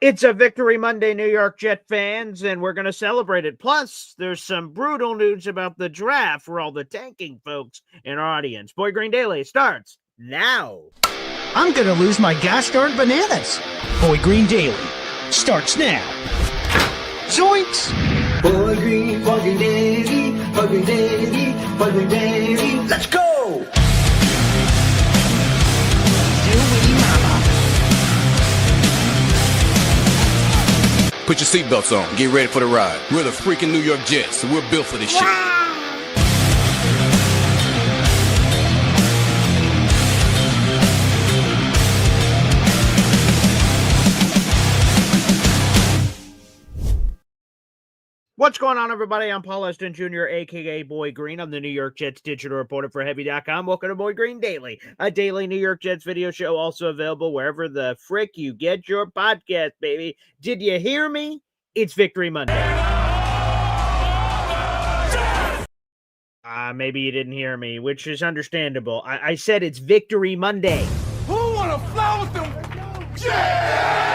It's a Victory Monday, New York Jet fans, and we're going to celebrate it. Plus, there's some brutal news about the draft for all the tanking folks in our audience. Boy Green Daily starts now. I'm going to lose my gosh-darn bananas. Boy Green Daily starts now. Zoinks! Boy Green Daily, Boy Green Daily, Boy Green Daily. Let's go! Put your seatbelts on. Get ready for the ride. We're the freaking New York Jets, so we're built for this shit. What's going on, everybody? I'm Paul Eston Jr., a.k.a. Boy Green. I'm the New York Jets digital reporter for Heavy.com. Welcome to Boy Green Daily, a daily New York Jets video show, also available wherever the frick you get your podcast, baby. Did you hear me? It's Victory Monday. Maybe you didn't hear me, which is understandable. I said it's Victory Monday. Who wanna fly with them? Yeah!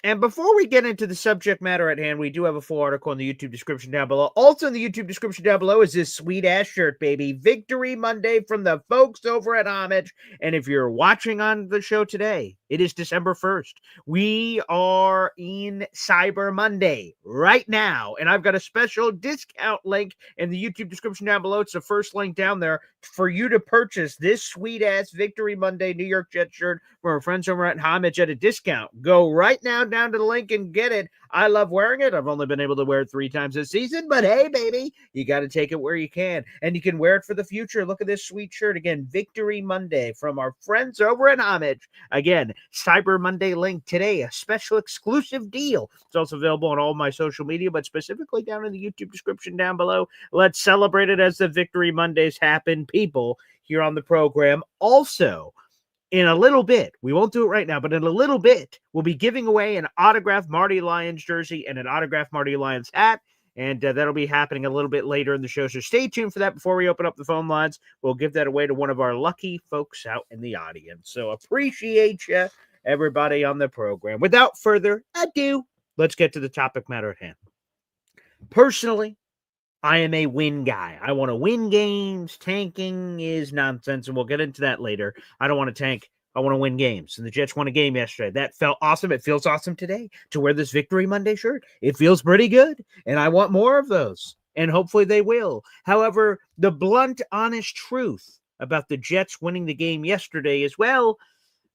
And before we get into the subject matter at hand, we do have a full article in the YouTube description down below. Also in the YouTube description down below is this sweet-ass shirt, baby. Victory Monday from the folks over at Homage. And if you're watching on the show today, it is December 1st. We are in Cyber Monday right now. And I've got a special discount link in the YouTube description down below. It's the first link down there for you to purchase this sweet-ass Victory Monday New York Jets shirt from our friends over at Homage at a discount. Go right now down to the link and get it. I love wearing it. I've only been able to wear it 3 times this season, but hey, baby, you got to take it where you can. And you can wear it for the future. Look at this sweet shirt. Again, Victory Monday from our friends over at Homage. Again, Cyber Monday link today, a special exclusive deal. It's also available on all my social media, but specifically down in the YouTube description down below. Let's celebrate it as the Victory Mondays happen, people, here on the program. Also, in a little bit, we won't do it right now, but in a little bit, we'll be giving away an autographed Marty Lyons jersey and an autographed Marty Lyons hat, and that'll be happening a little bit later in the show, so stay tuned for that. Before we open up the phone lines, we'll give that away to one of our lucky folks out in the audience, so appreciate you, everybody on the program. Without further ado, let's get to the topic matter at hand. Personally, I am a win guy. I want to win games. Tanking is nonsense, and we'll get into that later. I don't want to tank. I want to win games. And the Jets won a game yesterday. That felt awesome. It feels awesome today to wear this Victory Monday shirt. It feels pretty good, and I want more of those, and hopefully they will. However, the blunt, honest truth about the Jets winning the game yesterday is, well,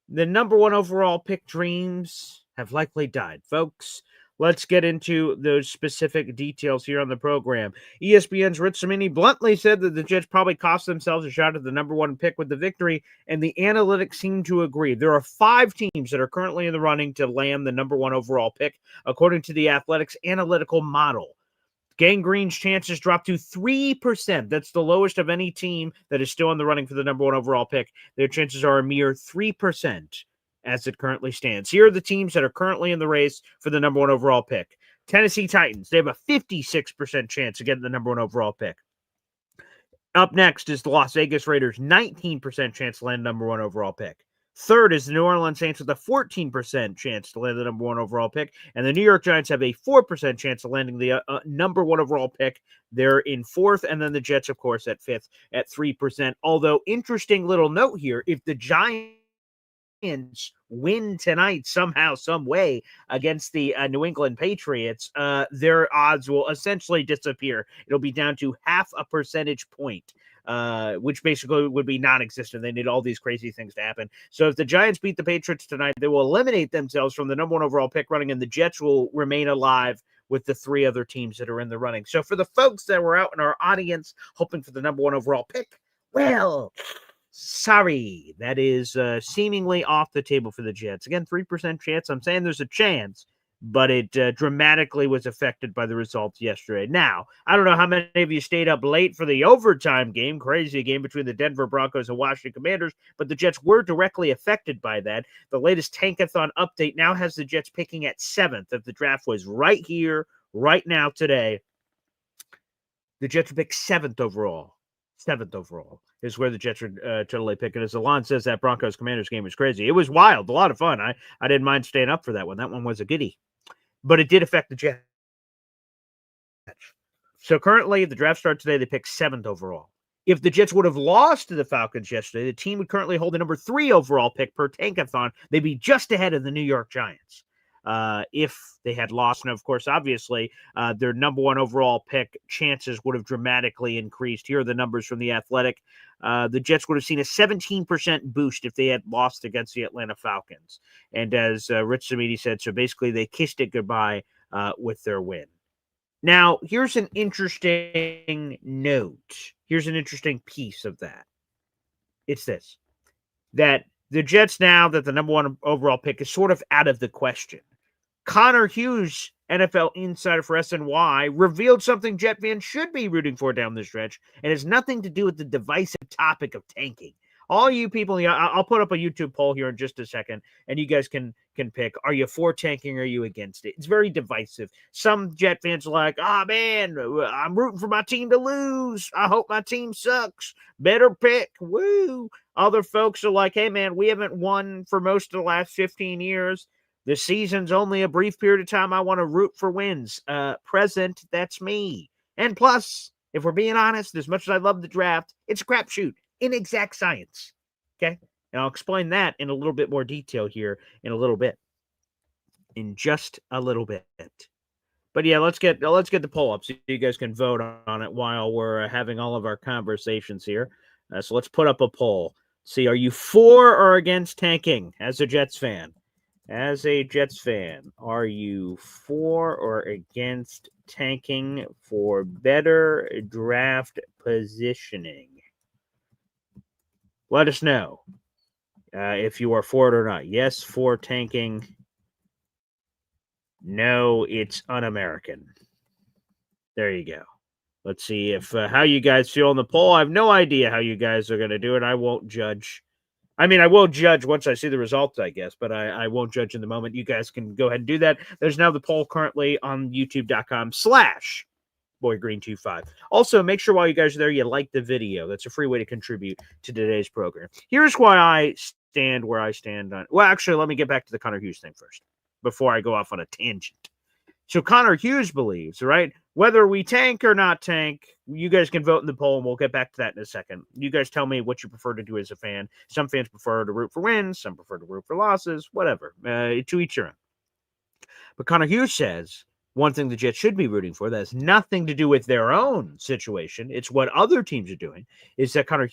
the number 1 overall pick dreams have likely died, folks. Let's get into those specific details here on the program. ESPN's Rich Cimini bluntly said that the Jets probably cost themselves a shot at the number 1 pick with the victory, and the analytics seem to agree. There are 5 teams that are currently in the running to land the number 1 overall pick, according to the Athletics analytical model. Gang Green's chances dropped to 3%. That's the lowest of any team that is still in the running for the number 1 overall pick. Their chances are a mere 3%. As it currently stands. Here are the teams that are currently in the race for the number 1 overall pick. Tennessee Titans, they have a 56% chance of getting the number 1 overall pick. Up next is the Las Vegas Raiders, 19% chance to land number 1 overall pick. Third is the New Orleans Saints with a 14% chance to land the number 1 overall pick. And the New York Giants have a 4% chance of landing the number 1 overall pick. They're in 4th. And then the Jets, of course, at 5th at 3%. Although, interesting little note here, if the Giants win tonight somehow, some way against the New England Patriots, their odds will essentially disappear. It'll be down to half a percentage point, which basically would be non-existent. They need all these crazy things to happen. So if the Giants beat the Patriots tonight, they will eliminate themselves from the number 1 overall pick running, and the Jets will remain alive with the 3 other teams that are in the running. So for the folks that were out in our audience hoping for the number 1 overall pick, well, sorry, that is seemingly off the table for the Jets. Again, 3% chance. I'm saying there's a chance, but it dramatically was affected by the results yesterday. Now, I don't know how many of you stayed up late for the overtime game, crazy game between the Denver Broncos and Washington Commanders, but the Jets were directly affected by that. The latest Tankathon update now has the Jets picking at 7th. If the draft was right here, right now, today, the Jets would pick 7th overall. 7th overall is where the Jets are totally picking. As Alon says, that Broncos-Commanders game was crazy. It was wild, a lot of fun. I didn't mind staying up for that one. That one was a goodie. But it did affect the Jets. So currently, the draft starts today. They pick 7th overall. If the Jets would have lost to the Falcons yesterday, the team would currently hold the number 3 overall pick per tankathon. They'd be just ahead of the New York Giants. If they had lost, and of course, obviously, their number 1 overall pick chances would have dramatically increased. Here are the numbers from The Athletic. The Jets would have seen a 17% boost if they had lost against the Atlanta Falcons. And as Rich Samiti said, so basically they kissed it goodbye with their win. Now, here's an interesting note. Here's an interesting piece of that. It's this, that the Jets, now that the number 1 overall pick is sort of out of the question, Connor Hughes, NFL insider for SNY, revealed something Jet fans should be rooting for down the stretch, and it's nothing to do with the divisive topic of tanking. All you people, I'll put up a YouTube poll here in just a second, and you guys can pick. Are you for tanking or are you against it? It's very divisive. Some Jet fans are like, man, I'm rooting for my team to lose. I hope my team sucks. Better pick. Woo. Other folks are like, hey, man, we haven't won for most of the last 15 years. The season's only a brief period of time. I want to root for wins. Present, that's me. And plus, if we're being honest, as much as I love the draft, it's a crapshoot. Inexact science. Okay? And I'll explain that in a little bit more detail here in a little bit. In just a little bit. But yeah, let's get the poll up so you guys can vote on it while we're having all of our conversations here. So let's put up a poll. See, are you for or against tanking as a Jets fan? As a Jets fan, are you for or against tanking for better draft positioning? Let us know if you are for it or not. Yes, for tanking. No, it's un-American. There you go. Let's see if how you guys feel on the poll. I have no idea how you guys are going to do it. I won't judge. I mean, I will judge once I see the results, I guess, but I won't judge in the moment. You guys can go ahead and do that. There's now the poll currently on youtube.com/BoyGreen25. Also, make sure while you guys are there, you like the video. That's a free way to contribute to today's program. Here's why I stand where I stand on. Well, actually, let me get back to the Connor Hughes thing first before I go off on a tangent. So Connor Hughes believes, right, whether we tank or not tank, you guys can vote in the poll, and we'll get back to that in a second. You guys tell me what you prefer to do as a fan. Some fans prefer to root for wins. Some prefer to root for losses. Whatever. To each your own. But Connor Hughes says one thing the Jets should be rooting for that has nothing to do with their own situation. It's what other teams are doing. Is that Connor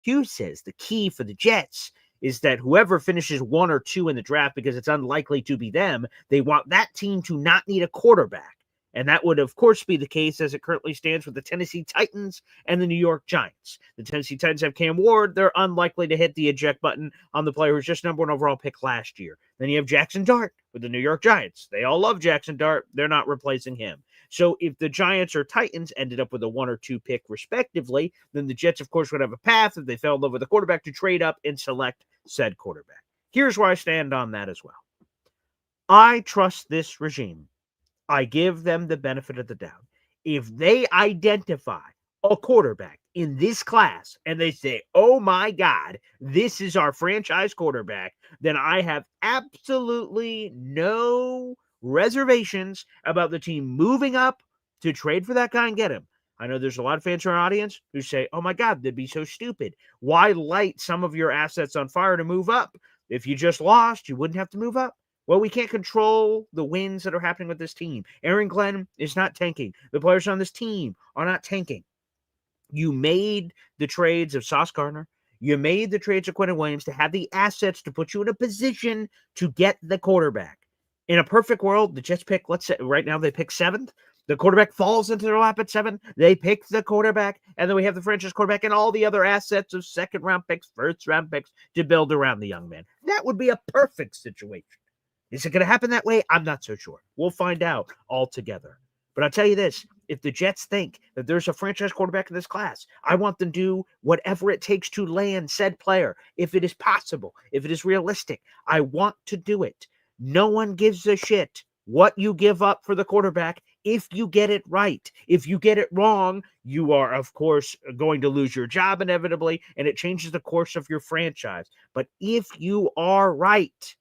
Hughes says the key for the Jets is that whoever finishes 1 or 2 in the draft, because it's unlikely to be them, they want that team to not need a quarterback. And that would, of course, be the case as it currently stands with the Tennessee Titans and the New York Giants. The Tennessee Titans have Cam Ward. They're unlikely to hit the eject button on the player who's just number 1 overall pick last year. Then you have Jackson Dart with the New York Giants. They all love Jackson Dart. They're not replacing him. So if the Giants or Titans ended up with a 1 or 2 pick respectively, then the Jets, of course, would have a path if they fell in love with a quarterback to trade up and select said quarterback. Here's where I stand on that as well. I trust this regime. I give them the benefit of the doubt. If they identify a quarterback in this class and they say, oh my God, this is our franchise quarterback, then I have absolutely no reservations about the team moving up to trade for that guy and get him. I know there's a lot of fans in our audience who say, oh my God, that'd be so stupid. Why light some of your assets on fire to move up? If you just lost, you wouldn't have to move up. Well, we can't control the wins that are happening with this team. Aaron Glenn is not tanking. The players on this team are not tanking. You made the trades of Sauce Gardner. You made the trades of Quentin Williams to have the assets to put you in a position to get the quarterback. In a perfect world, the Jets pick, let's say right now they pick 7th. The quarterback falls into their lap at 7. They pick the quarterback, and then we have the franchise quarterback and all the other assets of second-round picks, first-round picks to build around the young man. That would be a perfect situation. Is it going to happen that way? I'm not so sure. We'll find out all together. But I'll tell you this, if the Jets think that there's a franchise quarterback in this class, I want them to do whatever it takes to land said player. If it is possible, if it is realistic, I want to do it. No one gives a shit what you give up for the quarterback if you get it right. If you get it wrong, you are, of course, going to lose your job inevitably, and it changes the course of your franchise. But if you are right,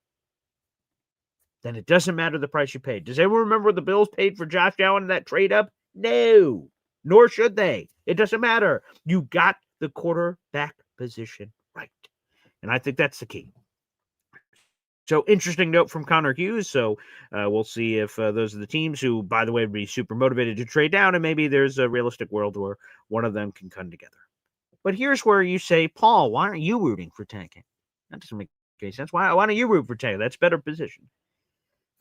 then it doesn't matter the price you paid. Does anyone remember what the Bills paid for Josh Allen in that trade up? No, nor should they. It doesn't matter. You got the quarterback position right. And I think that's the key. So, interesting note from Connor Hughes. So, we'll see if those are the teams who, by the way, would be super motivated to trade down, and maybe there's a realistic world where one of them can come together. But here's where you say, Paul, why aren't you rooting for tanking? That doesn't make any sense. Why don't you root for tanking? That's better position.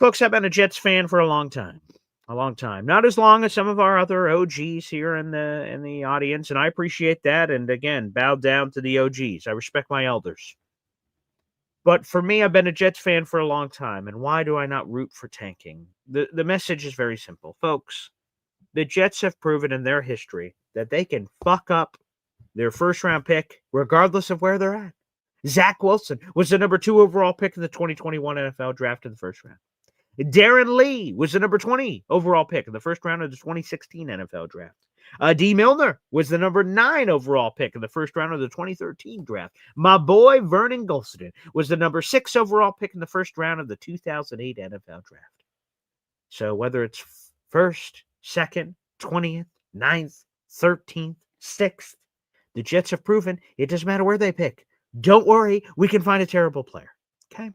Folks, I've been a Jets fan for a long time. A long time. Not as long as some of our other OGs here in the audience, and I appreciate that. And again, bow down to the OGs. I respect my elders. But for me, I've been a Jets fan for a long time. And why do I not root for tanking? The message is very simple. Folks, the Jets have proven in their history that they can fuck up their first-round pick regardless of where they're at. Zach Wilson was the number 2 overall pick in the 2021 NFL draft in the first round. Darren Lee was the number 20 overall pick in the first round of the 2016 NFL draft. D. Milner was the number 9 overall pick in the first round of the 2013 draft. My boy Vernon Gholston was the number 6 overall pick in the first round of the 2008 NFL draft. So whether it's first, second, 20th, 9th, 13th, 6th, the Jets have proven it doesn't matter where they pick. Don't worry, we can find a terrible player. Okay?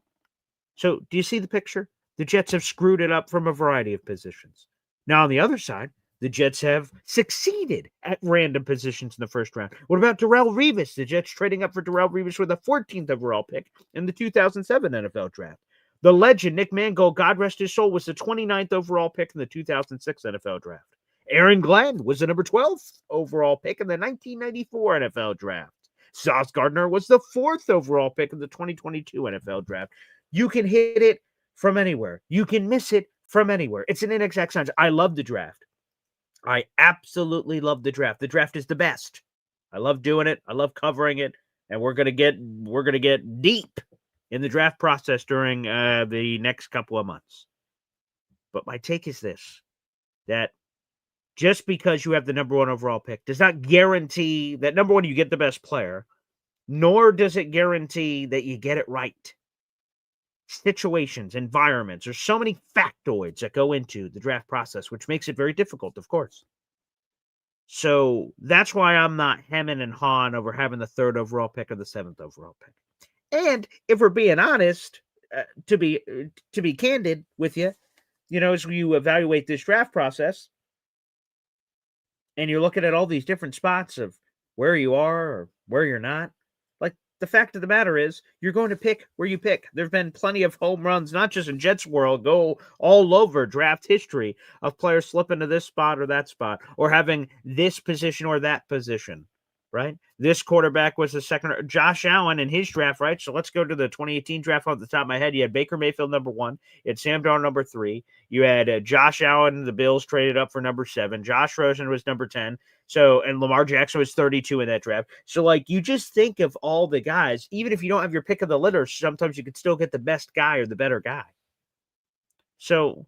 So do you see the picture? The Jets have screwed it up from a variety of positions. Now, on the other side, the Jets have succeeded at random positions in the first round. What about Darrelle Revis? The Jets trading up for Darrelle Revis with a 14th overall pick in the 2007 NFL draft. The legend, Nick Mangold, God rest his soul, was the 29th overall pick in the 2006 NFL draft. Aaron Glenn was the number 12th overall pick in the 1994 NFL draft. Sauce Gardner was the 4th overall pick in the 2022 NFL draft. You can hit it from anywhere. You can miss it from anywhere. It's an inexact science. I love the draft. I absolutely love the draft. The draft is the best. I love doing it. I love covering it. And we're gonna get deep in the draft process during the next couple of months. But my take is this: that just because you have the number 1 overall pick does not guarantee that number 1 you get the best player, nor does it guarantee that you get it right. Situations, environments, there's so many factoids that go into the draft process, which makes it very difficult, of course. So that's why I'm not hemming and hawing over having the 3rd overall pick or the 7th overall pick. And if we're being honest, to be candid with you, as you evaluate this draft process, and you're looking at all these different spots of where you are or where you're not, like, the fact of the matter is you're going to pick where you pick. There've been plenty of home runs, not just in Jets world, go all over draft history of players slipping to this spot or that spot, or having this position or that position, right? This quarterback was the second, Josh Allen in his draft, right? So let's go to the 2018 draft off the top of my head. You had Baker Mayfield number 1. You had Sam Darnold number 3. You had Josh Allen, the Bills traded up for number 7. Josh Rosen was number 10. So, and Lamar Jackson was 32 in that draft. So, like, you just think of all the guys, even if you don't have your pick of the litter, sometimes you could still get the best guy or the better guy. So,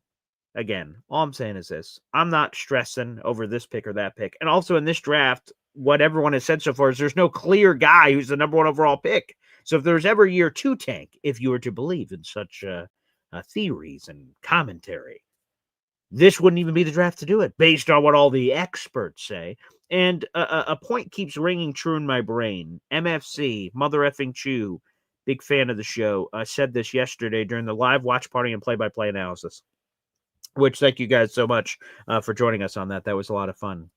again, all I'm saying is this: I'm not stressing over this pick or that pick. And also in this draft, what everyone has said so far is there's no clear guy who's the number 1 overall pick. So if there's ever year 2 tank, if you were to believe in such theories and commentary, this wouldn't even be the draft to do it based on what all the experts say. And a point keeps ringing true in my brain. MFC, Mother Effing Chew, big fan of the show, said this yesterday during the live watch party and play-by-play analysis, which thank you guys so much for joining us on that. That was a lot of fun.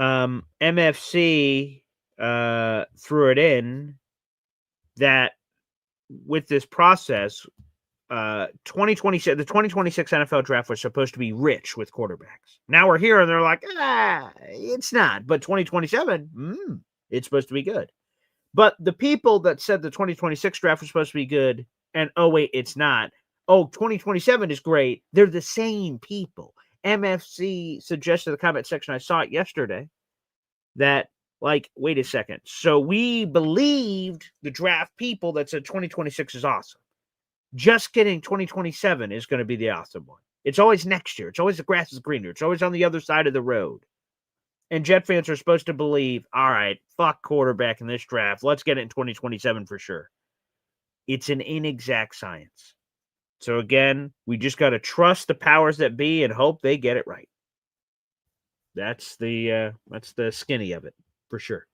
MFC threw it in that with this process, 2026, the 2026 NFL draft was supposed to be rich with quarterbacks. Now we're here and they're like, it's not. But 2027, it's supposed to be good. But the people that said the 2026 draft was supposed to be good and, oh, wait, it's not. Oh, 2027 is great. They're the same people. MFC suggested in the comment section, I saw it yesterday, that, like, wait a second. So we believed the draft people that said 2026 is awesome. Just kidding, 2027 is going to be the awesome one. It's always next year. It's always the grass is greener. It's always on the other side of the road. And Jet fans are supposed to believe, all right, fuck quarterback in this draft. Let's get it in 2027 for sure. It's an inexact science. So again, we just got to trust the powers that be and hope they get it right. That's the skinny of it for sure.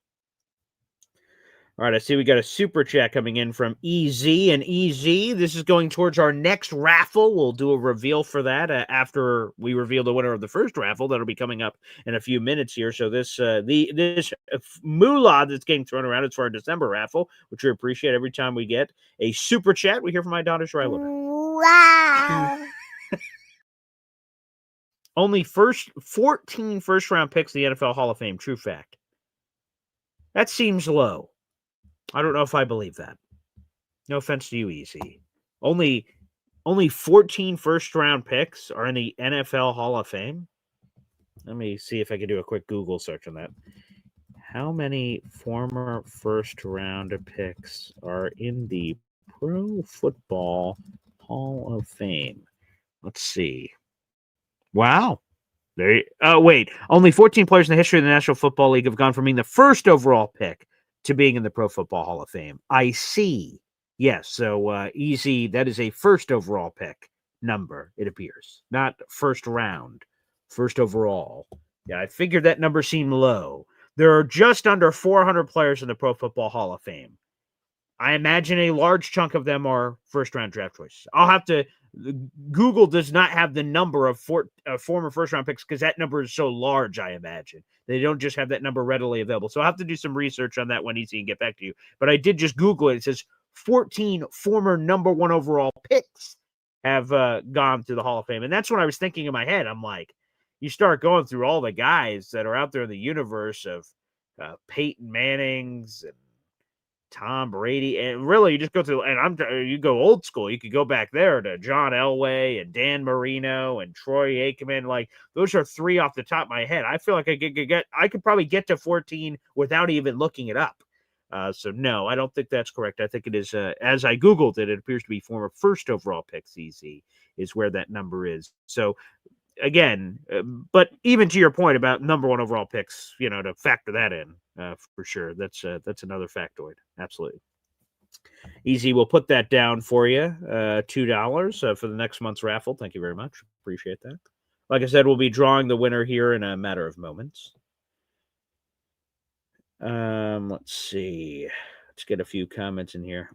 All right, I see we got a super chat coming in from EZ. And EZ, this is going towards our next raffle. We'll do a reveal for that after we reveal the winner of the first raffle. That'll be coming up in a few minutes here. So this moolah that's getting thrown around is for our December raffle, which we appreciate every time we get a super chat. We hear from my daughter, so I love it. Wow. Only 14 first-round picks in the NFL Hall of Fame. True fact. That seems low. I don't know if I believe that. No offense to you, Easy. Only 14 first-round picks are in the NFL Hall of Fame? Let me see if I can do a quick Google search on that. How many former first-round picks are in the Pro Football Hall of Fame? Let's see. Wow. Wait. Only 14 players in the history of the National Football League have gone from being the first overall pick to being in the Pro Football Hall of Fame. I see. Yes, so easy. That is a first overall pick number, it appears. Not first round, first overall. Yeah, I figured that number seemed low. There are just under 400 players in the Pro Football Hall of Fame. I imagine a large chunk of them are first-round draft choices. Google does not have the number of former first-round picks because that number is so large, I imagine. They don't just have that number readily available. So I'll have to do some research on that one easy and get back to you. But I did just Google it. It says 14 former number one overall picks have gone to the Hall of Fame. And that's what I was thinking in my head. I'm like, you start going through all the guys that are out there in the universe of Peyton Mannings and Tom Brady, and really you just go through, and you go old school. You could go back there to John Elway and Dan Marino and Troy Aikman. Like those are three off the top of my head. I feel like I could probably get to 14 without even looking it up. So no, I don't think that's correct. I think it is as I Googled it, it appears to be former first overall picks. Easy is where that number is. So again, but even to your point about number one overall picks, to factor that in for sure. That's another factoid. Absolutely. Easy. We'll put that down for you. $2 for the next month's raffle. Thank you very much. Appreciate that. Like I said, we'll be drawing the winner here in a matter of moments. Let's see. Let's get a few comments in here.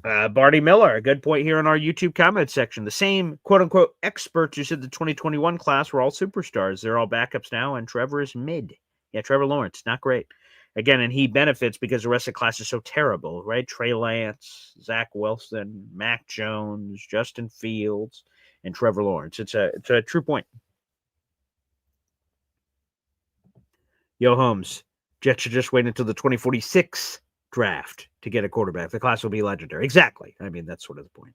Barty Miller, a good point here in our YouTube comment section. The same quote-unquote experts who said the 2021 class were all superstars. They're all backups now, and Trevor is mid. Yeah, Trevor Lawrence, not great. Again, and he benefits because the rest of the class is so terrible, right? Trey Lance, Zach Wilson, Mac Jones, Justin Fields, and Trevor Lawrence. It's a true point. Yo, Holmes, Jets should just wait until the 2046 draft to get a quarterback. The class will be legendary. Exactly. I mean, that's sort of the point.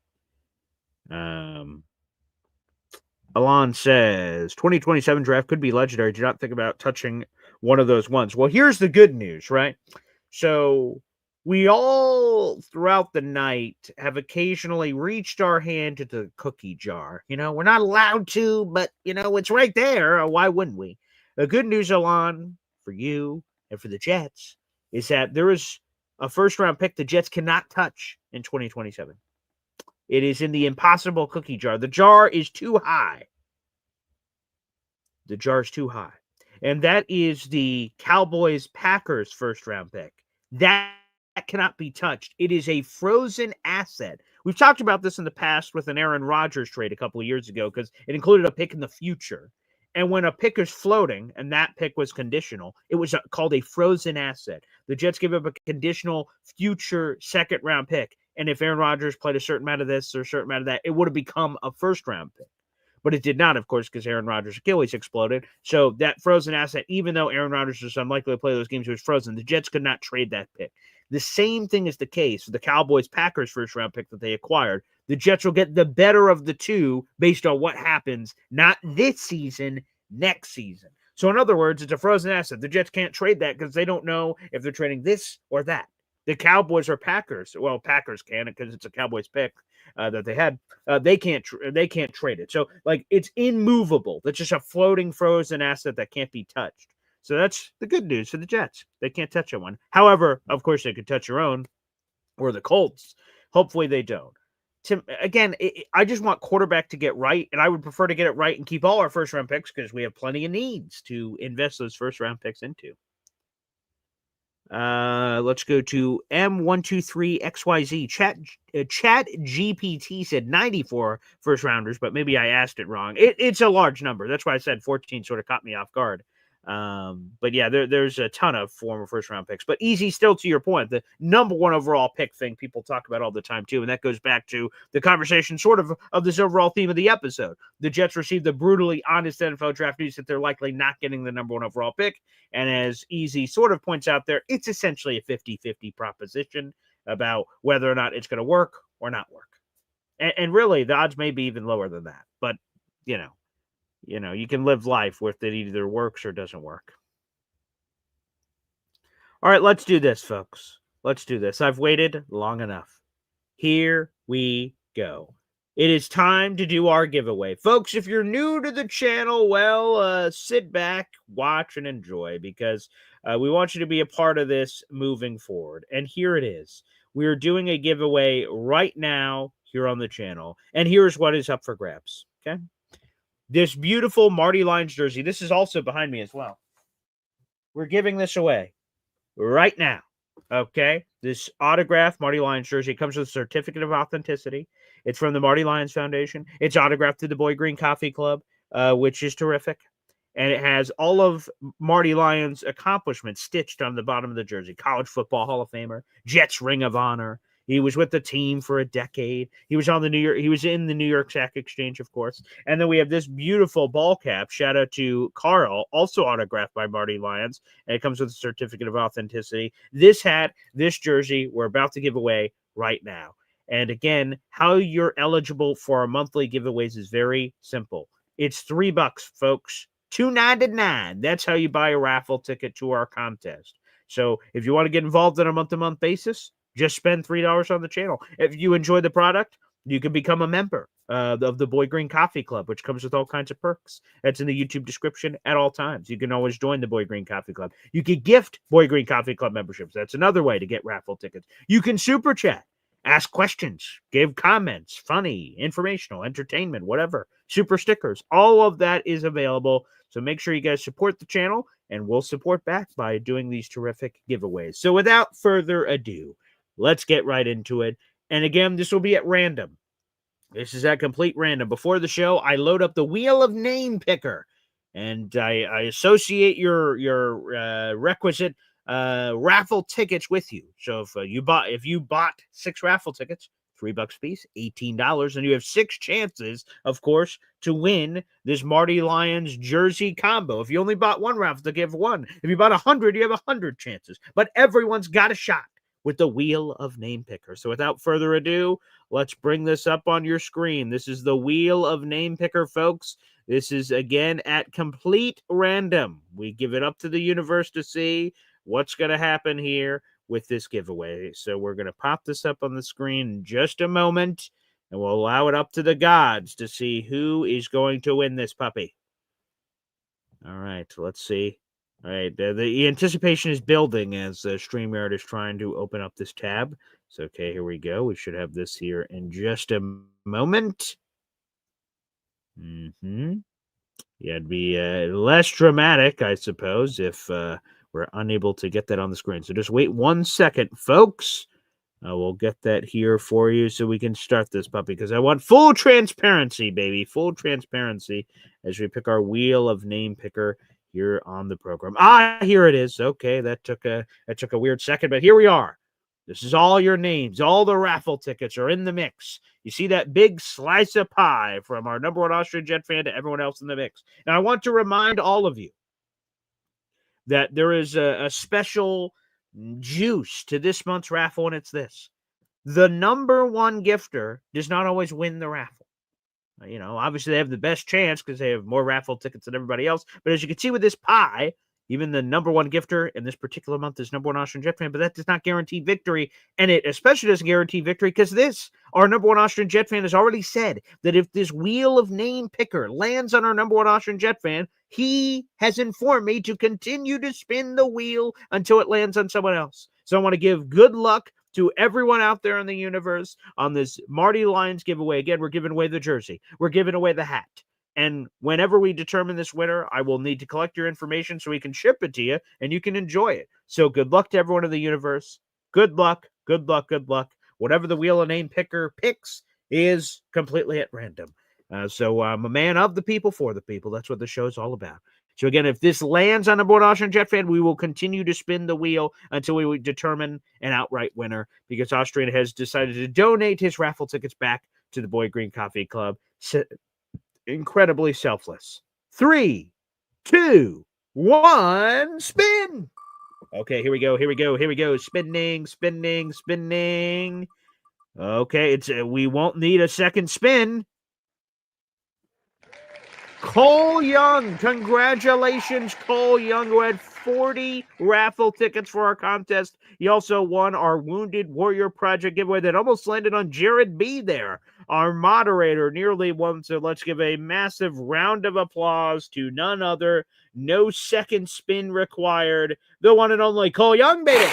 Alon says 2027 draft could be legendary. Do not think about touching one of those ones. Well, here's the good news, right? So we all throughout the night have occasionally reached our hand to the cookie jar. We're not allowed to, but it's right there. Why wouldn't we? The good news, Alon, for you and for the Jets is that there is a first-round pick the Jets cannot touch in 2027. It is in the impossible cookie jar. The jar is too high. The jar is too high. And that is the Cowboys-Packers first-round pick. That cannot be touched. It is a frozen asset. We've talked about this in the past with an Aaron Rodgers trade a couple of years ago because it included a pick in the future. And when a pick is floating, and that pick was conditional, it was called a frozen asset. The Jets gave up a conditional future second-round pick. And if Aaron Rodgers played a certain amount of this or a certain amount of that, it would have become a first-round pick. But it did not, of course, because Aaron Rodgers' Achilles exploded. So that frozen asset, even though Aaron Rodgers was unlikely to play those games, it was frozen. The Jets could not trade that pick. The same thing is the case for the Cowboys-Packers first-round pick that they acquired. The Jets will get the better of the two based on what happens, not this season, next season. So in other words, it's a frozen asset. The Jets can't trade that because they don't know if they're trading this or that. The Cowboys or Packers. Well, Packers can because it's a Cowboys pick that they had. They can't trade it. So like it's immovable. That's just a floating frozen asset that can't be touched. So that's the good news for the Jets. They can't touch one. However, of course, they could touch your own or the Colts. Hopefully they don't. Again, I just want quarterback to get right, and I would prefer to get it right and keep all our first-round picks because we have plenty of needs to invest those first-round picks into. Let's go to M123XYZ. Chat GPT said 94 first-rounders, but maybe I asked it wrong. It's a large number. That's why I said 14 sort of caught me off guard. But yeah, there's a ton of former first round picks, but easy still to your point, the number one overall pick thing people talk about all the time too. And that goes back to the conversation sort of this overall theme of the episode. The Jets received the brutally honest NFL draft news that they're likely not getting the number one overall pick. And as Easy sort of points out there, it's essentially a 50-50 proposition about whether or not it's going to work or not work. And really the odds may be even lower than that, but you can live life where it either works or doesn't work. All right, let's do this, folks. Let's do this. I've waited long enough. Here we go. It is time to do our giveaway. Folks, if you're new to the channel, well, sit back, watch, and enjoy because we want you to be a part of this moving forward. And here it is. We are doing a giveaway right now here on the channel. And here's what is up for grabs, okay? This beautiful Marty Lyons jersey. This is also behind me as well. We're giving this away right now. Okay? This autographed Marty Lyons jersey comes with a certificate of authenticity. It's from the Marty Lyons Foundation. It's autographed through the Boy Green Coffee Club, which is terrific. And it has all of Marty Lyons' accomplishments stitched on the bottom of the jersey. College Football Hall of Famer, Jets Ring of Honor. He was with the team for a decade. He was in the New York Sack Exchange, of course. And then we have this beautiful ball cap. Shout out to Carl, also autographed by Marty Lyons. And it comes with a certificate of authenticity. This hat, this jersey, we're about to give away right now. And again, how you're eligible for our monthly giveaways is very simple. It's $3, folks. $2.99. That's how you buy a raffle ticket to our contest. So if you want to get involved on a month-to-month basis, just spend $3 on the channel. If you enjoy the product, you can become a member of the Boy Green Coffee Club, which comes with all kinds of perks. That's in the YouTube description at all times. You can always join the Boy Green Coffee Club. You can gift Boy Green Coffee Club memberships. That's another way to get raffle tickets. You can super chat, ask questions, give comments, funny, informational, entertainment, whatever. Super stickers. All of that is available. So make sure you guys support the channel, and we'll support back by doing these terrific giveaways. So without further ado, let's get right into it. And again, this will be at random. This is at complete random. Before the show, I load up the Wheel of Name Picker, and I associate your requisite raffle tickets with you. So if you bought 6 raffle tickets, $3 a piece, $18, and you have 6 chances, of course, to win this Marty Lyons jersey combo. If you only bought 1 raffle ticket, give 1. If you bought 100, you have 100 chances. But everyone's got a shot with the Wheel of Name Picker. So without further ado, let's bring this up on your screen. This is the Wheel of Name Picker, folks. This is, again, at complete random. We give it up to the universe to see what's going to happen here with this giveaway. So we're going to pop this up on the screen in just a moment, and we'll allow it up to the gods to see who is going to win this puppy. All right, let's see. All right, the anticipation is building as StreamYard is trying to open up this tab. So, okay, here we go. We should have this here in just a moment. Yeah, it'd be less dramatic, I suppose, if we're unable to get that on the screen. So just wait 1 second, folks. We'll get that here for you so we can start this puppy because I want full transparency, baby. Full transparency as we pick our Wheel of Name Picker here on the program. Here it is. Okay, that took a weird second, but here we are. This is all your names. All the raffle tickets are in the mix. You see that big slice of pie from our number 1 Austrian Jet fan to everyone else in the mix. Now, I want to remind all of you that there is a special juice to this month's raffle, and it's this. The number 1 gifter does not always win the raffle. Obviously they have the best chance because they have more raffle tickets than everybody else. But as you can see with this pie, Even the number one gifter in this particular month is number one Austrian Jet fan, but that does not guarantee victory. And it especially doesn't guarantee victory because our number one Austrian Jet fan, has already said that if this wheel of name picker lands on our number one Austrian Jet fan, he has informed me to continue to spin the wheel until it lands on someone else. So I want to give good luck to everyone out there in the universe on this Marty Lyons giveaway. Again, we're giving away the jersey. We're giving away the hat. And whenever we determine this winner, I will need to collect your information so we can ship it to you and you can enjoy it. So good luck to everyone in the universe. Good luck, good luck, good luck. Whatever the wheel of name picker picks is completely at random. So I'm a man of the people, for the people. That's what the show is all about. So again, if this lands on a board Austrian Jet fan, we will continue to spin the wheel until we determine an outright winner, because Austrian has decided to donate his raffle tickets back to the Boy Green Coffee Club. Incredibly selfless. 3, 2, 1, spin. Okay, here we go. Spinning. Okay, we won't need a second spin. Cole Young. Congratulations, Cole Young, who had 40 raffle tickets for our contest. He also won our Wounded Warrior Project giveaway that almost landed on Jared B. there. Our moderator nearly won, so let's give a massive round of applause to none other, no second spin required, the one and only Cole Young, baby.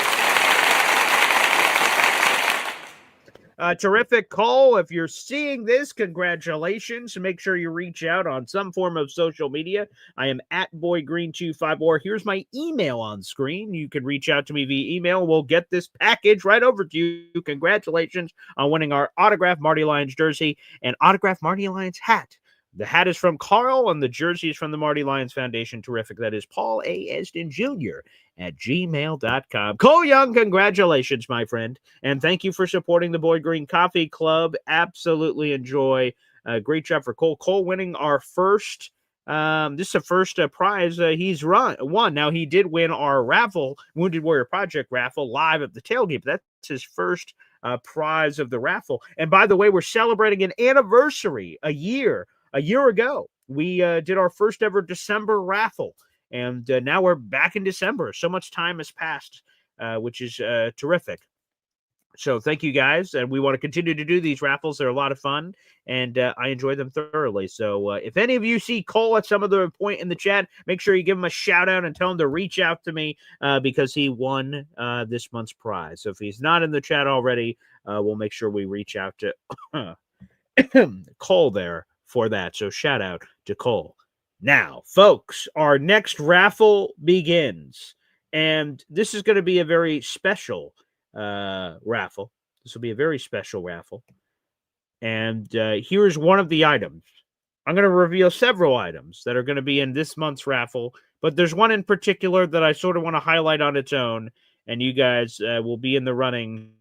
Terrific, Cole. If you're seeing this, congratulations. Make sure you reach out on some form of social media. I am at BoyGreen254. Here's my email on screen. You can reach out to me via email. We'll get this package right over to you. Congratulations on winning our autographed Marty Lyons jersey and autographed Marty Lyons hat. The hat is from Carl, and the jersey is from the Marty Lyons Foundation. Terrific. That is Paul A. Esden Jr. at gmail.com. Cole Young, congratulations, my friend. And thank you for supporting the Boy Green Coffee Club. Absolutely enjoy. Great job for Cole. Cole winning our first, this is the first prize he's won. Now, he did win our raffle, Wounded Warrior Project raffle, live at the tailgate. But that's his first prize of the raffle. And by the way, we're celebrating an anniversary, a year ago. We did our first ever December raffle. And now we're back in December. So much time has passed, which is terrific. So thank you, guys. And we want to continue to do these raffles. They're a lot of fun, and I enjoy them thoroughly. So if any of you see Cole at some other point in the chat, make sure you give him a shout out and tell him to reach out to me because he won this month's prize. So if he's not in the chat already, we'll make sure we reach out to Cole there for that. So shout out to Cole. Now, folks, our next raffle begins, and this is going to be a very special raffle. This will be a very special raffle, and here's one of the items. I'm going to reveal several items that are going to be in this month's raffle, but there's one in particular that I sort of want to highlight on its own, and you guys will be in the running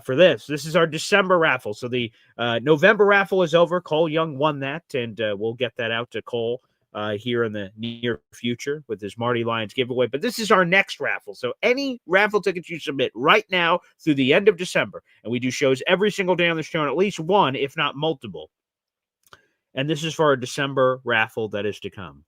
for this. This is our December raffle. So the November raffle is over. Cole Young won that, and we'll get that out to Cole here in the near future with his Marty Lyons giveaway. But this is our next raffle. So any raffle tickets you submit right now through the end of December, and we do shows every single day on the show, and at least one, if not multiple. And this is for our December raffle that is to come.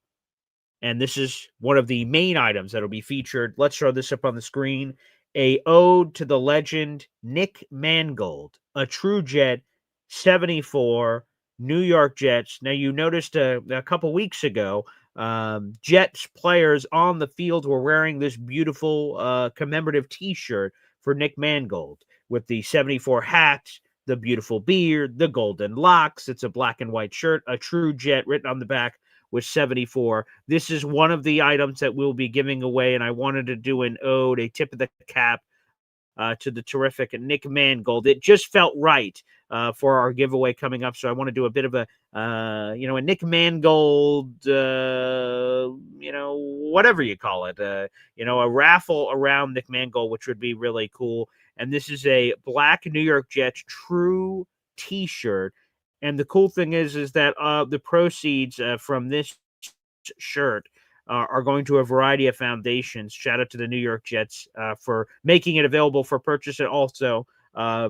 And this is one of the main items that will be featured. Let's show this up on the screen. A ode to the legend Nick Mangold, a True Jet 74 New York Jets. Now, you noticed a couple weeks ago, Jets players on the field were wearing this beautiful commemorative T-shirt for Nick Mangold with the 74 hat, the beautiful beard, the golden locks. It's a black and white shirt, a True Jet written on the back with 74. This is one of the items that we'll be giving away, and I wanted to do an ode, a tip of the cap to the terrific Nick Mangold. It just felt right for our giveaway coming up, so I want to do a bit of a Nick Mangold, whatever you call it, a raffle around Nick Mangold, which would be really cool. And this is a black New York Jets True T-shirt. And the cool thing is that the proceeds from this shirt are going to a variety of foundations. Shout out to the New York Jets for making it available for purchase, and also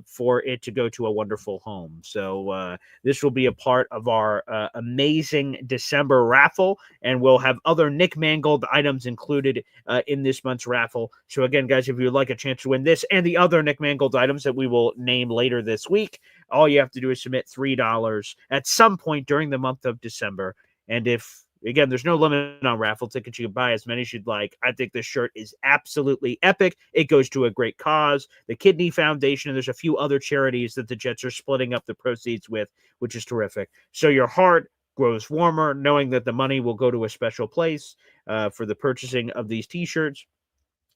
for it to go to a wonderful home. So this will be a part of our amazing December raffle, and we'll have other Nick Mangold items included in this month's raffle. So again, guys, if you would like a chance to win this and the other Nick Mangold items that we will name later this week, all you have to do is submit $3 at some point during the month of December. And if, again, there's no limit on raffle tickets, you can buy as many as you'd like. I think this shirt is absolutely epic. It goes to a great cause, the Kidney Foundation, and there's a few other charities that the Jets are splitting up the proceeds with, which is terrific. So your heart grows warmer knowing that the money will go to a special place for the purchasing of these t-shirts,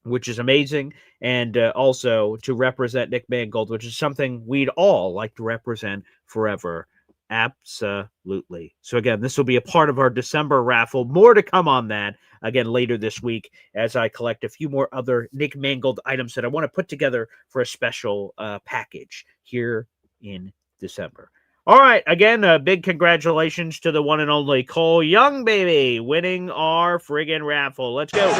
which is amazing, and also to represent Nick Mangold, which is something we'd all like to represent forever. Absolutely. So again, this will be a part of our December raffle. More to come on that, again, later this week as I collect a few more other Nick Mangold items that I want to put together for a special package here in December. All right, again, big congratulations to the one and only Cole Young, baby, winning our friggin' raffle. Let's go.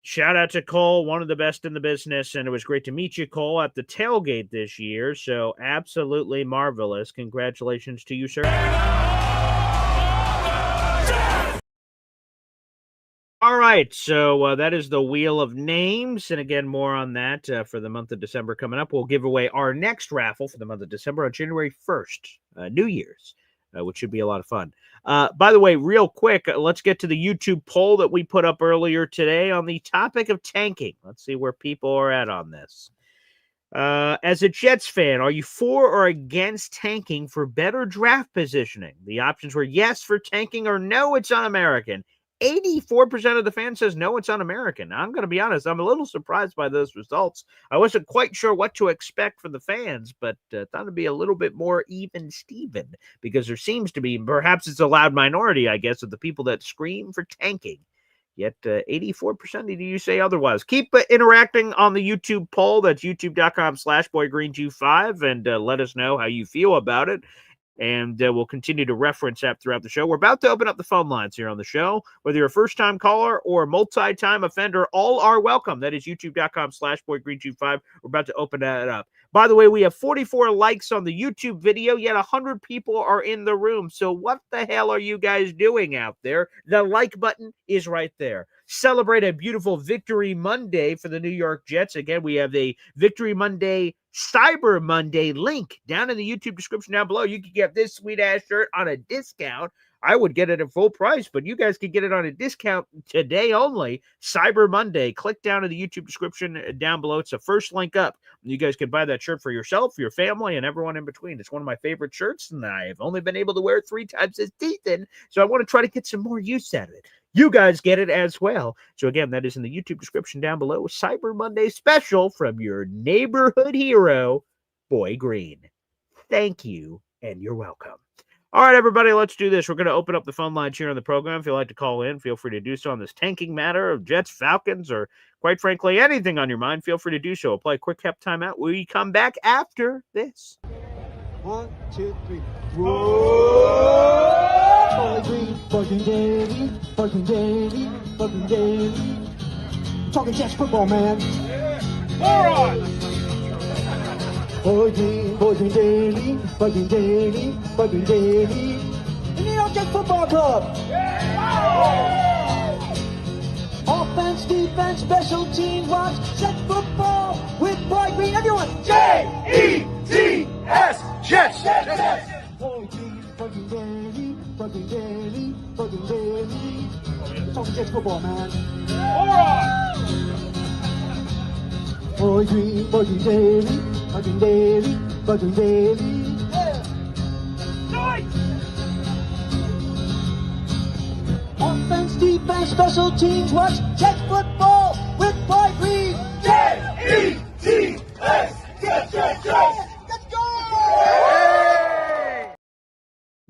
Shout out to Cole, one of the best in the business, and it was great to meet you, Cole, at the tailgate this year. So absolutely marvelous. Congratulations to you, sir. All right, so that is the Wheel of Names, and again, more on that for the month of December coming up. We'll give away our next raffle for the month of December on January 1st, New Year's, which should be a lot of fun. By the way, real quick, let's get to the YouTube poll that we put up earlier today on the topic of tanking. Let's see where people are at on this. As a Jets fan, are you for or against tanking for better draft positioning? The options were yes for tanking or no, it's un-American. 84% of the fans says no, it's un-American. I'm going to be honest, I'm a little surprised by those results. I wasn't quite sure what to expect from the fans, but thought it'd be a little bit more even-steven because there seems to be, perhaps it's a loud minority, I guess, of the people that scream for tanking. Yet 84% of you say otherwise. Keep interacting on the YouTube poll. That's youtube.com/boygreen25, and let us know how you feel about it. And we'll continue to reference that throughout the show. We're about to open up the phone lines here on the show. Whether you're a first-time caller or a multi-time offender, all are welcome. That is youtube.com/boygreen25. We're about to open that up. By the way, we have 44 likes on the YouTube video, yet 100 people are in the room. So what the hell are you guys doing out there? The like button is right there. Celebrate a beautiful Victory Monday for the New York Jets. Again, we have a Victory Monday, Cyber Monday link down in the YouTube description down below. You can get this sweet-ass shirt on a discount. I would get it at full price, but you guys can get it on a discount today only. Cyber Monday. Click down in the YouTube description down below. It's the first link up. You guys can buy that shirt for yourself, your family, and everyone in between. It's one of my favorite shirts, and I've only been able to wear it 3 times this season, so I want to try to get some more use out of it. You guys get it as well. So again, that is in the YouTube description down below. Cyber Monday special from your neighborhood hero, Boy Green. Thank you, and you're welcome. All right, everybody, let's do this. We're going to open up the phone lines here on the program. If you'd like to call in, feel free to do so on this tanking matter of Jets, Falcons, or quite frankly, anything on your mind, feel free to do so. We'll play a quick hep timeout. We come back after this. 1, 2, 3. Whoa! Boy Green, fucking daily, fucking daily, fucking daily. Talking Jets football, man. All right. Boy Green daily, fucking daily, fucking daily. The New York Jets Football Club. Offense, defense, special teams, watch Jets football with Boy Green. Everyone, J-E-T-S. Jets. Boy Green, fucking daily, fucking daily, fucking daily. Talking Jets football, man. All right. Boy Green, fucking daily, fucking daily, fucking daily. Nice. Offense, defense, special teams, watch Jets football with Boy Green. J-E-T-S. Jets. Let's go!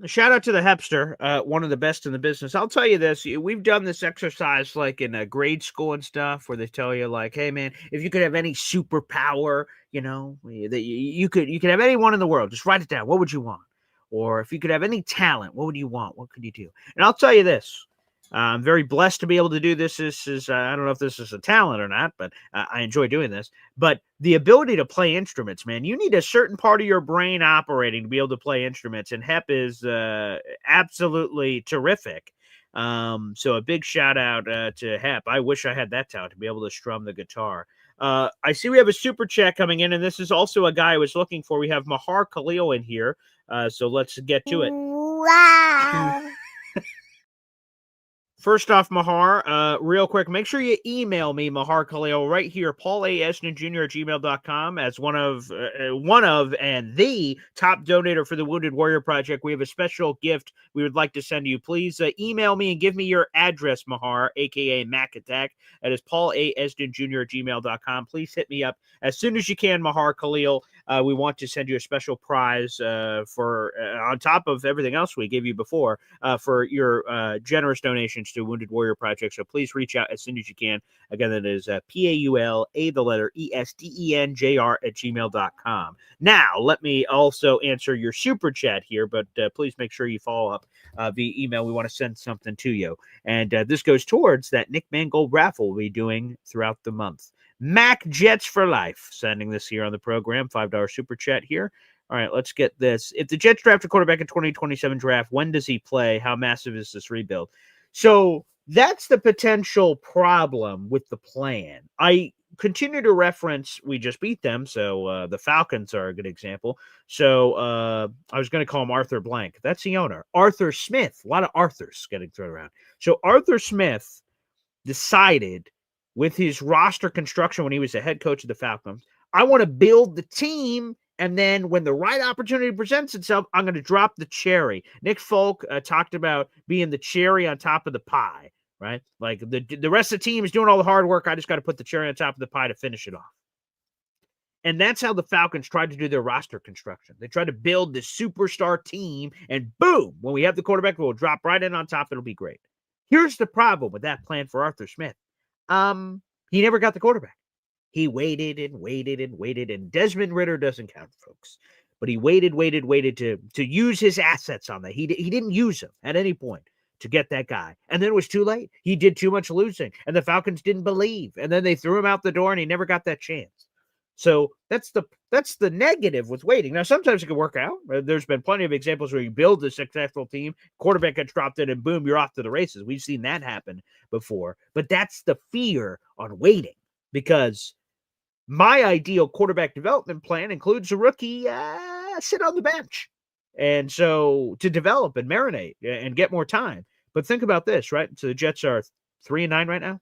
Shout out to the Hepster, one of the best in the business. I'll tell you this, we've done this exercise like in grade school and stuff where they tell you like, hey man, if you could have any superpower, you know, that you could have anyone in the world, just write it down. What would you want? Or if you could have any talent, what would you want? What could you do? And I'll tell you this, I'm very blessed to be able to do this. This is, I don't know if this is a talent or not, but I enjoy doing this. But the ability to play instruments, man, you need a certain part of your brain operating to be able to play instruments. And Hep is absolutely terrific. So a big shout out to Hep. I wish I had that talent to be able to strum the guitar. I see we have a super chat coming in, and this is also a guy I was looking for. We have Mahar Khalil in here. So let's get to it. Wow. First off, Mahar, real quick, make sure you email me, Mahar Khalil, right here, paulasnjr@gmail.com, as one of and the top donator for the Wounded Warrior Project. We have a special gift we would like to send you. Please email me and give me your address, Mahar, a.k.a. Mac Attack. That is paulasjr@gmail.com. Please hit me up as soon as you can, Mahar Khalil. We want to send you a special prize for, on top of everything else we gave you before, for your generous donations to Wounded Warrior Project. So please reach out as soon as you can. Again, that is PAULA, the letter ESDENJR@gmail.com. Now, let me also answer your super chat here, but please make sure you follow up via email. We want to send something to you. And this goes towards that Nick Mangold raffle we'll be doing throughout the month. Mac Jets for Life, sending this here on the program, $5 super chat here. All right, let's get this. If the Jets draft a quarterback in 2027 draft, when does he play? How massive is this rebuild? So that's the potential problem with the plan. I continue to reference, we just beat them, so the Falcons are a good example. So I was going to call him Arthur Blank. That's the owner. Arthur Smith. A lot of Arthurs getting thrown around. So Arthur Smith decided with his roster construction when he was the head coach of the Falcons, I want to build the team, and then when the right opportunity presents itself, I'm going to drop the cherry. Nick Folk talked about being the cherry on top of the pie, right? Like the rest of the team is doing all the hard work. I just got to put the cherry on top of the pie to finish it off. And that's how the Falcons tried to do their roster construction. They tried to build this superstar team, and boom, when we have the quarterback, we'll drop right in on top. It'll be great. Here's the problem with that plan for Arthur Smith. He never got the quarterback. He waited and waited and waited, and Desmond Ridder doesn't count, folks. But he waited to use his assets on that. He didn't use them at any point to get that guy. And then it was too late. He did too much losing, and the Falcons didn't believe. And then they threw him out the door, and he never got that chance. So that's the negative with waiting. Now, sometimes it can work out. There's been plenty of examples where you build a successful team, quarterback gets dropped in, and boom, you're off to the races. We've seen that happen before. But that's the fear on waiting, because my ideal quarterback development plan includes a rookie sit on the bench. And so to develop and marinate and get more time. But think about this, right? So the Jets are 3-9 right now.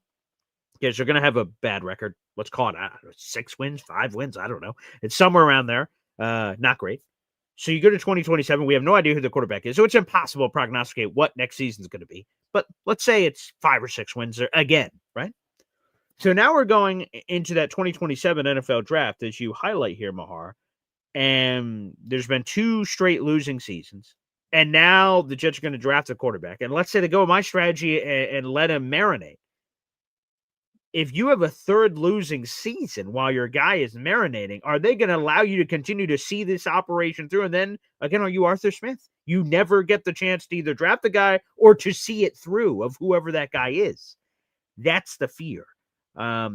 Yes, they're going to have a bad record. Let's call it 6 wins, 5 wins. I don't know. It's somewhere around there. Not great. So you go to 2027. We have no idea who the quarterback is. So it's impossible to prognosticate what next season is going to be. But let's say it's 5 or 6 wins again, right? So now we're going into that 2027 NFL draft, as you highlight here, Mahar. And there's been 2 straight losing seasons. And now the Jets are going to draft a quarterback. And let's say they go with my strategy and let him marinate. If you have a 3rd losing season while your guy is marinating, are they going to allow you to continue to see this operation through? And then, again, are you Arthur Smith? You never get the chance to either draft the guy or to see it through of whoever that guy is. That's the fear.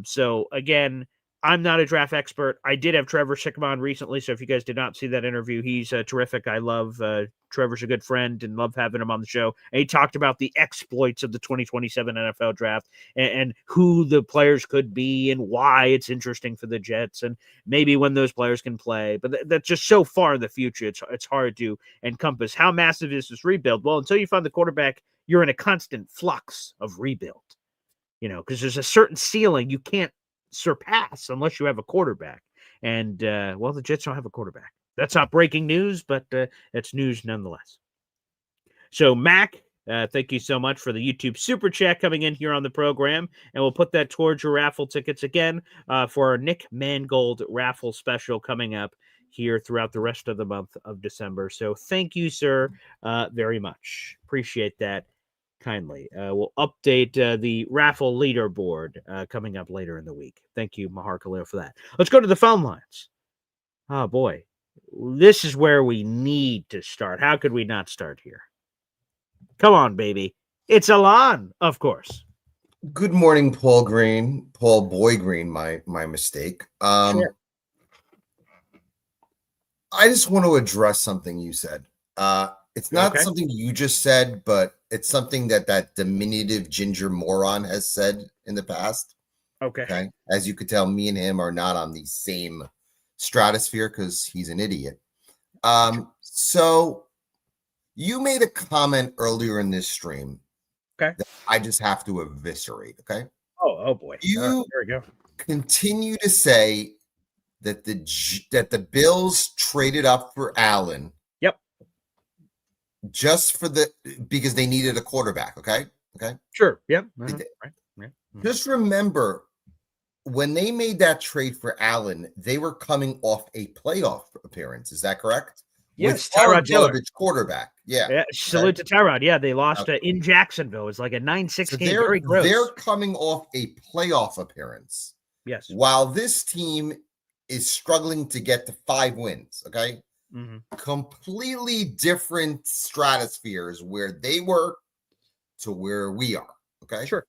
So again, I'm not a draft expert. I did have Trevor Sickman on recently, so if you guys did not see that interview, he's terrific. I love Trevor's a good friend and love having him on the show. And he talked about the exploits of the 2027 NFL draft and who the players could be and why it's interesting for the Jets and maybe when those players can play. But that's just so far in the future. It's hard to encompass. How massive is this rebuild? Well, until you find the quarterback, you're in a constant flux of rebuild. You know, because there's a certain ceiling you can't surpass unless you have a quarterback. And, well, the Jets don't have a quarterback. That's not breaking news, but it's news nonetheless. So, Mac, thank you so much for the YouTube Super Chat coming in here on the program. And we'll put that towards your raffle tickets again for our Nick Mangold raffle special coming up here throughout the rest of the month of December. So, thank you, sir, very much. Appreciate that. Kindly. We'll update the raffle leaderboard coming up later in the week. Thank you, Mahar Khalil, for that. Let's go to the phone lines. Oh, boy. This is where we need to start. How could we not start here? Come on, baby. It's Alon, of course. Good morning, Paul Green. Paul Boy Green, my mistake. Sure. I just want to address something you said. It's not Okay. something you just said, but it's something that diminutive ginger moron has said in the past. Okay. Okay. As you could tell, me and him are not on the same stratosphere because he's an idiot. So you made a comment earlier in this stream. Okay. That I just have to eviscerate. Okay. Oh boy. You there we go. continue to say that the Bills traded up for Allen. Yep. Just because they needed a quarterback. Okay. Sure. Yep. They did. Right. Yeah. Just remember, when they made that trade for Allen, they were coming off a playoff appearance. Is that correct? Yes. With our Tyrod Taylor. garbage quarterback. Yeah. Yeah. Salute to Tyrod. Yeah. They lost in Jacksonville. It's like a 9-6 So game. Very gross. they're coming off a playoff appearance. Yes. While this team is struggling to get to 5 wins. Okay. Mm-hmm. Completely different stratospheres where they were to where we are. Okay. Sure.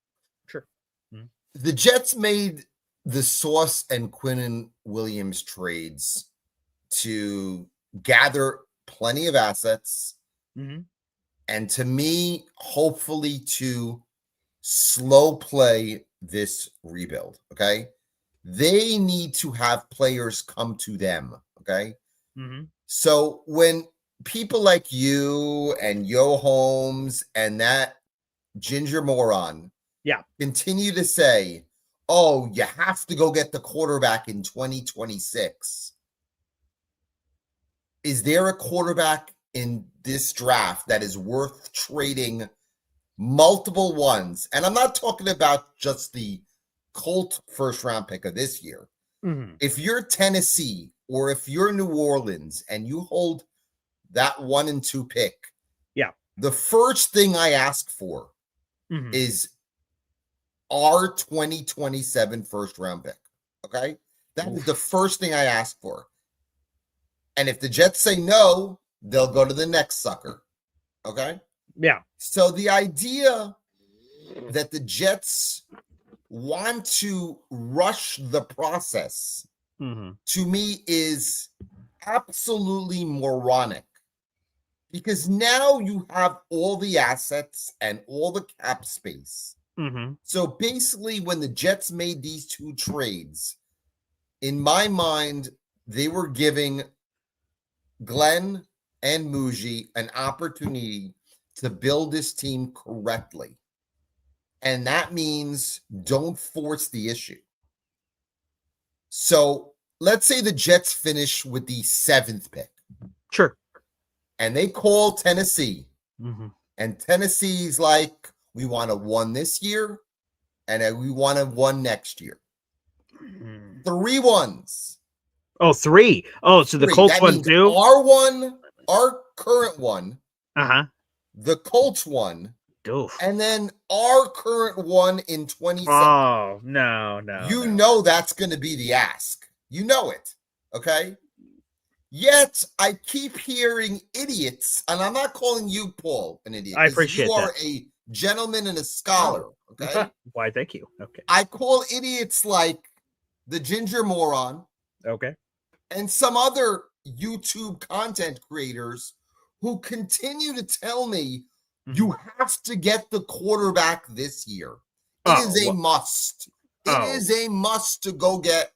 Mm-hmm. The Jets made the Sauce and Quinnen Williams trades to gather plenty of assets. Mm-hmm. And to me, hopefully to slow play this rebuild. Okay. They need to have players come to them. Okay. Mm-hmm. So when people like you and Yo Holmes and that ginger moron continue to say, oh, you have to go get the quarterback in 2026. Is there a quarterback in this draft that is worth trading multiple ones? And I'm not talking about just the Colt first round pick of this year. Mm-hmm. If you're Tennessee or if you're New Orleans and you hold that 1 and 2 pick, the first thing I ask for is our 2027 first round pick. Okay. That is the first thing I ask for. And if the Jets say no, they'll go to the next sucker. Okay. Yeah. So the idea that the Jets want to rush the process to me is absolutely moronic, because now you have all the assets and all the cap space. So basically, when the Jets made these 2 trades, in my mind, they were giving Glenn and Muji an opportunity to build this team correctly. And that means don't force the issue. So let's say the Jets finish with the 7th pick. Sure. And they call Tennessee. Mm-hmm. And Tennessee's like, we want a 1 this year, and we want a 1 next year. 3 ones. Oh, 3. Oh, so the 3. Colts That one means too? Our 1, our current 1, the Colts 1, Doof. and then our current 1 in 27. Oh, no. You know that's going to be the ask. You know it. Okay? Yet I keep hearing idiots, and I'm not calling you, Paul, an idiot. I appreciate you are that. a gentleman and a scholar. Okay? Why, thank you. Okay. I call idiots like the ginger moron Okay. and some other YouTube content creators who continue to tell me you have to get the quarterback this year. It is a must. It is a must to go get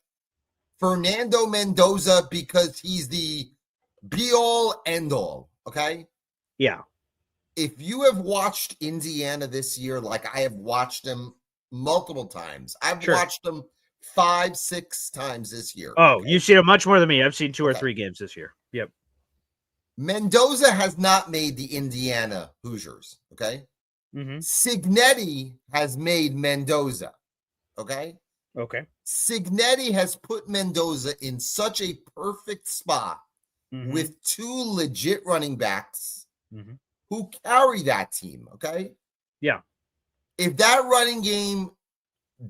Fernando Mendoza because he's the be-all, end-all, okay? Yeah. If you have watched Indiana this year, like I have watched them multiple times, I've watched them 5-6 times this year. Oh, you've seen it much more than me. I've seen 2 or 3 games this year. Yep. Mendoza has not made the Indiana Hoosiers, okay? Signetti has made Mendoza, okay? Okay. Signetti has put Mendoza in such a perfect spot with 2 legit running backs who carry that team, okay? Yeah. If that running game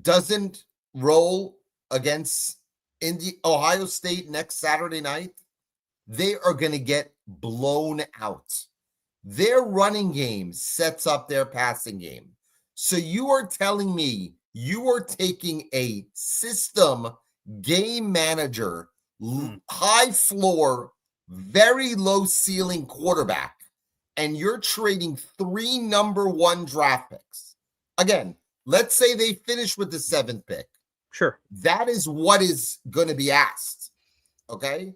doesn't roll against Ohio State next Saturday night, they are going to get blown out. Their running game sets up their passing game. So you are telling me you are taking a system game manager, high floor, very low ceiling quarterback, and you're trading 3 number 1 draft picks. Again, let's say they finish with the 7th pick. Sure. That is what is going to be asked. Okay.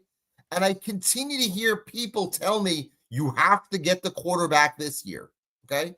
And I continue to hear people tell me you have to get the quarterback this year. Okay.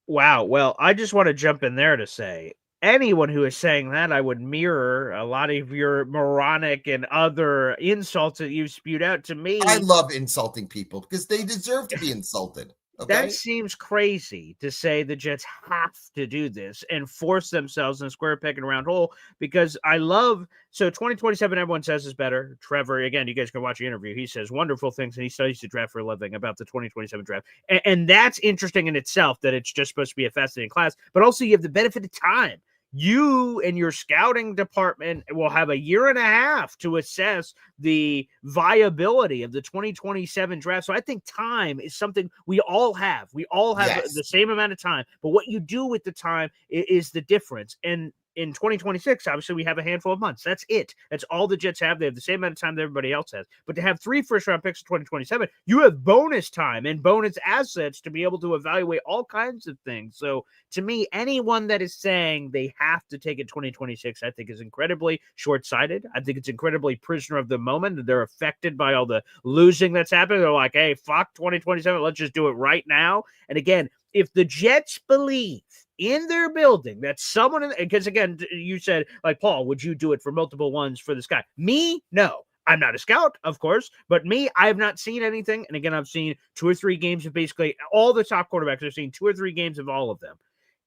Wow. Well, I just want to jump in there to say anyone who is saying that, I would mirror a lot of your moronic and other insults that you've spewed out to me. I love insulting people because they deserve to be insulted. Okay? That seems crazy to say the Jets have to do this and force themselves in a square peg and round hole, because I love, so 2027, everyone says is better. Trevor, again, you guys can watch the interview. He says wonderful things, and he studies the draft for a living about the 2027 draft. And that's interesting in itself, that it's just supposed to be a fascinating class, but also you have the benefit of time. You and your scouting department will have a year and a half to assess the viability of the 2027 draft. So I think time is something we all have. We all have the same amount of time, but what you do with the time is the difference. And in 2026, obviously, we have a handful of months. That's it. That's all the Jets have. They have the same amount of time that everybody else has. But to have 3 first-round picks in 2027, you have bonus time and bonus assets to be able to evaluate all kinds of things. So to me, anyone that is saying they have to take it 2026, I think is incredibly short-sighted. I think it's incredibly prisoner of the moment. They're affected by all the losing that's happening. They're like, hey, fuck 2027. Let's just do it right now. And again, if the Jets believe in their building that someone, because again, you said, like, Paul, would you do it for multiple ones for this guy? Me? No. I'm not a scout, of course, but me, I have not seen anything. And again, I've seen 2 or 3 games of basically all the top quarterbacks. I've seen 2 or 3 games of all of them.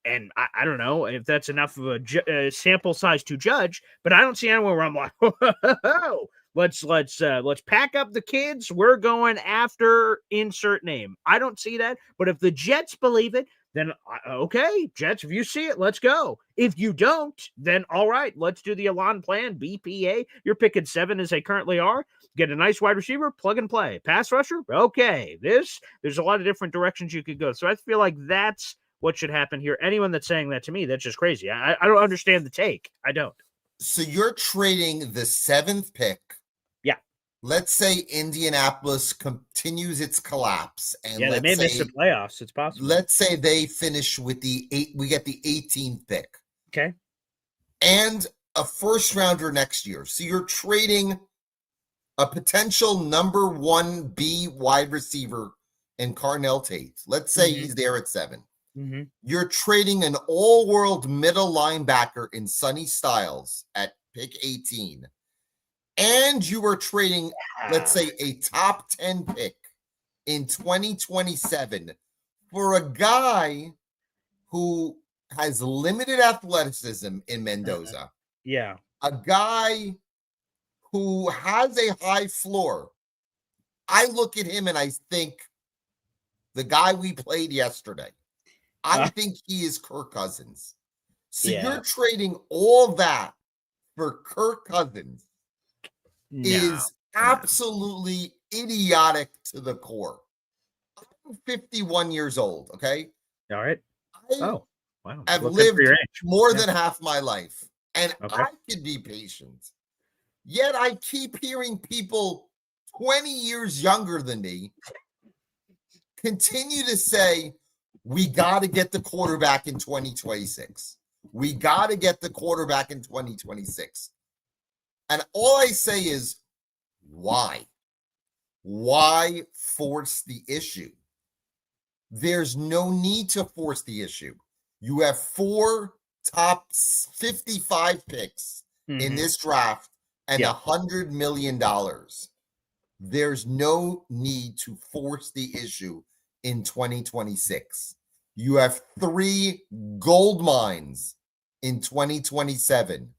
And I don't know if that's enough of a sample size to judge, but I don't see anyone where I'm like, whoa, let's pack up the kids. We're going after insert name. I don't see that. But if the Jets believe it, then okay, Jets, if you see it, let's go. If you don't, then all right, let's do the Elan plan, BPA. You're picking 7 as they currently are. Get a nice wide receiver, plug and play. Pass rusher, okay. There's a lot of different directions you could go. So I feel like that's what should happen here. Anyone that's saying that to me, that's just crazy. I don't understand the take. I don't. So you're trading the 7th pick. Yeah. Let's say Indianapolis continues its collapse, and they may miss the playoffs. It's possible. Let's say they finish with we get the 18th pick. Okay. And a first rounder next year. So you're trading a potential number 1B wide receiver in Carnell Tate. Let's say he's there at 7. Mm-hmm. You're trading an all-world middle linebacker in Sonny Styles at pick 18. And you are trading, let's say, a top 10 pick in 2027 for a guy who has limited athleticism in Mendoza. Yeah. A guy who has a high floor. I look at him and I think the guy we played yesterday, I think he is Kirk Cousins. So you're trading all that for Kirk Cousins is absolutely idiotic to the core. I'm 51 years old, okay? All right. Wow. I've Look lived more than half my life, and I can be patient. Yet I keep hearing people 20 years younger than me continue to say, we got to get the quarterback in 2026. We got to get the quarterback in 2026. And all I say is, why? Why force the issue? There's no need to force the issue. You have 4 top 55 picks in this draft and $100 million. There's no need to force the issue in 2026. You have 3 gold mines in 2027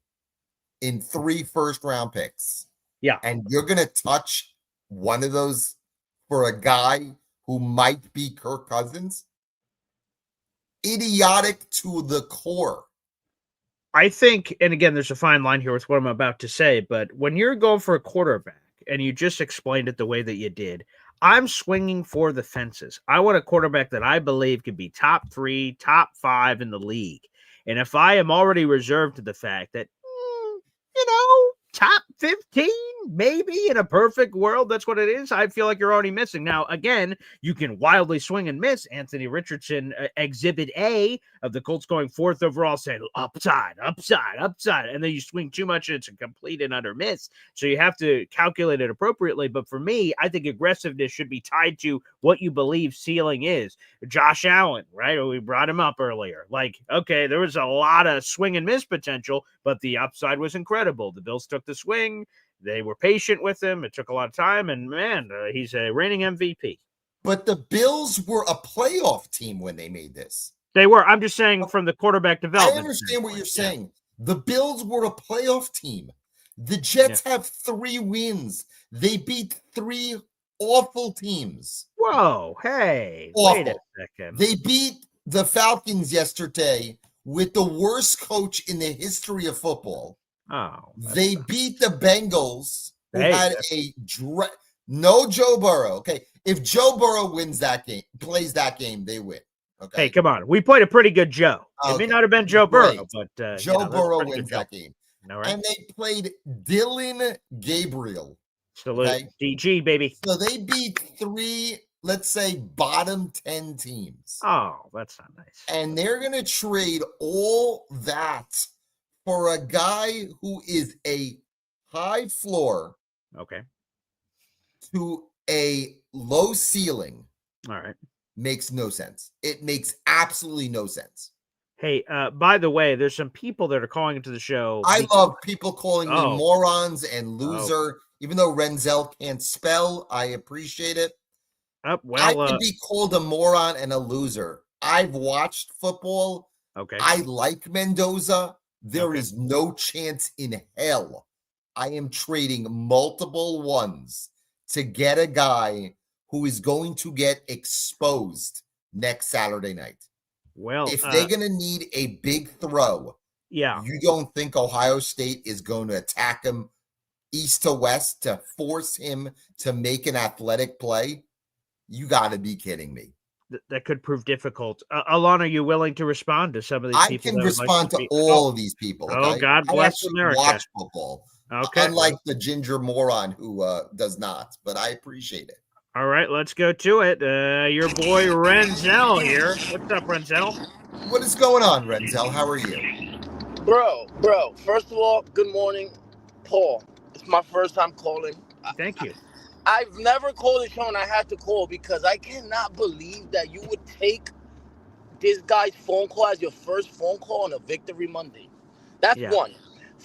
in 3 first-round picks. Yeah. And you're going to touch one of those for a guy who might be Kirk Cousins? Idiotic to the core. I think, and again, there's a fine line here with what I'm about to say, but when you're going for a quarterback, and you just explained it the way that you did, I'm swinging for the fences. I want a quarterback that I believe could be top 3, top 5 in the league. And if I am already reserved to the fact that, top 15, maybe in a perfect world, that's what it is, I feel like you're already missing. Now, again, you can wildly swing and miss. Anthony Richardson, exhibit A of the Colts going 4th overall, saying upside, upside, upside. And then you swing too much and it's a complete and utter miss. So you have to calculate it appropriately. But for me, I think aggressiveness should be tied to what you believe ceiling is. Josh Allen, right? We brought him up earlier. Like, okay, there was a lot of swing and miss potential, but the upside was incredible. The Bills took the swing. They were patient with him. It took a lot of time, and man, he's a reigning MVP. But the Bills were a playoff team when they made this. They were. I'm just saying from the quarterback development. I understand what you're saying. The Bills were a playoff team. The Jets have 3 wins. They beat 3 awful teams. Whoa, hey, Awful. Wait a second. They beat the Falcons yesterday with the worst coach in the history of football. Oh, they beat the Bengals, who had no Joe Burrow. Okay, if Joe Burrow wins that game, plays that game, they win. Okay, hey, come on, we played a pretty good Joe. It may not have been Joe Burrow, but Joe Burrow wins that game. All right. And they played Dylan Gabriel. Salute, DG baby. So they beat 3, let's say, bottom 10 teams. Oh, that's not nice. And they're gonna trade all that for a guy who is a high floor, to a low ceiling. All right. Makes no sense. It makes absolutely no sense. Hey, by the way, there's some people that are calling into the show. I love people calling me morons and loser. Even though Renzel can't spell, I appreciate it. I could be called a moron and a loser. I've watched football. Okay. I like Mendoza. There is no chance in hell I am trading multiple ones to get a guy who is going to get exposed next Saturday night. Well, if they're going to need a big throw, you don't think Ohio State is going to attack him east to west to force him to make an athletic play? You got to be kidding me. That could prove difficult. Alon, are you willing to respond to some of these people? I can respond to all of these people. Okay? Oh, God bless America. Watch football. Okay. Unlike the ginger moron who does not, but I appreciate it. All right, let's go to it. Your boy Renzel here. What's up, Renzel? What is going on, Renzel? How are you? Bro, first of all, good morning. Paul, it's my first time calling. Thank you. I've never called the show, and I had to call because I cannot believe that you would take this guy's phone call as your first phone call on a Victory Monday. That's one.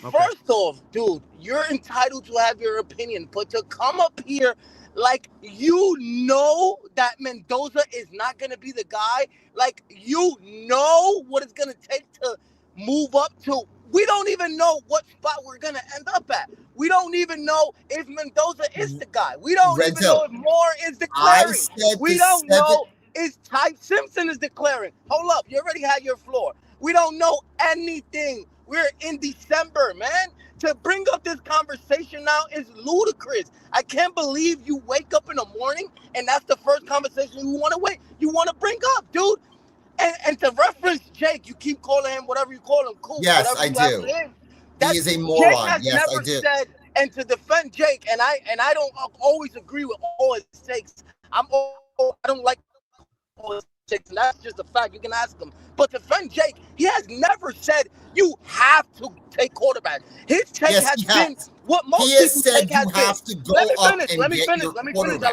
Okay. First off, dude, you're entitled to have your opinion, but to come up here like you know that Mendoza is not going to be the guy, like you know what it's going to take to move up to. We don't even know what spot we're going to end up at. We don't even know if Mendoza is the guy. We don't even know if Moore is declaring. We don't know if Ty Simpson is declaring. Hold up. You already had your floor. We don't know anything. We're in December, man. To bring up this conversation now is ludicrous. I can't believe you wake up in the morning and that's the first conversation you want to bring up, dude. And to reference Jake, you keep calling him whatever you call him, cool. Yes, I do. He is a moron. Yes, I do. And to defend Jake, and I don't always agree with all his takes. I don't like all his takes, and that's just a fact. You can ask him. But to defend Jake, he has never said you have to take quarterback. His take has been what most people take has been. He has said you have to go up and get your quarterback.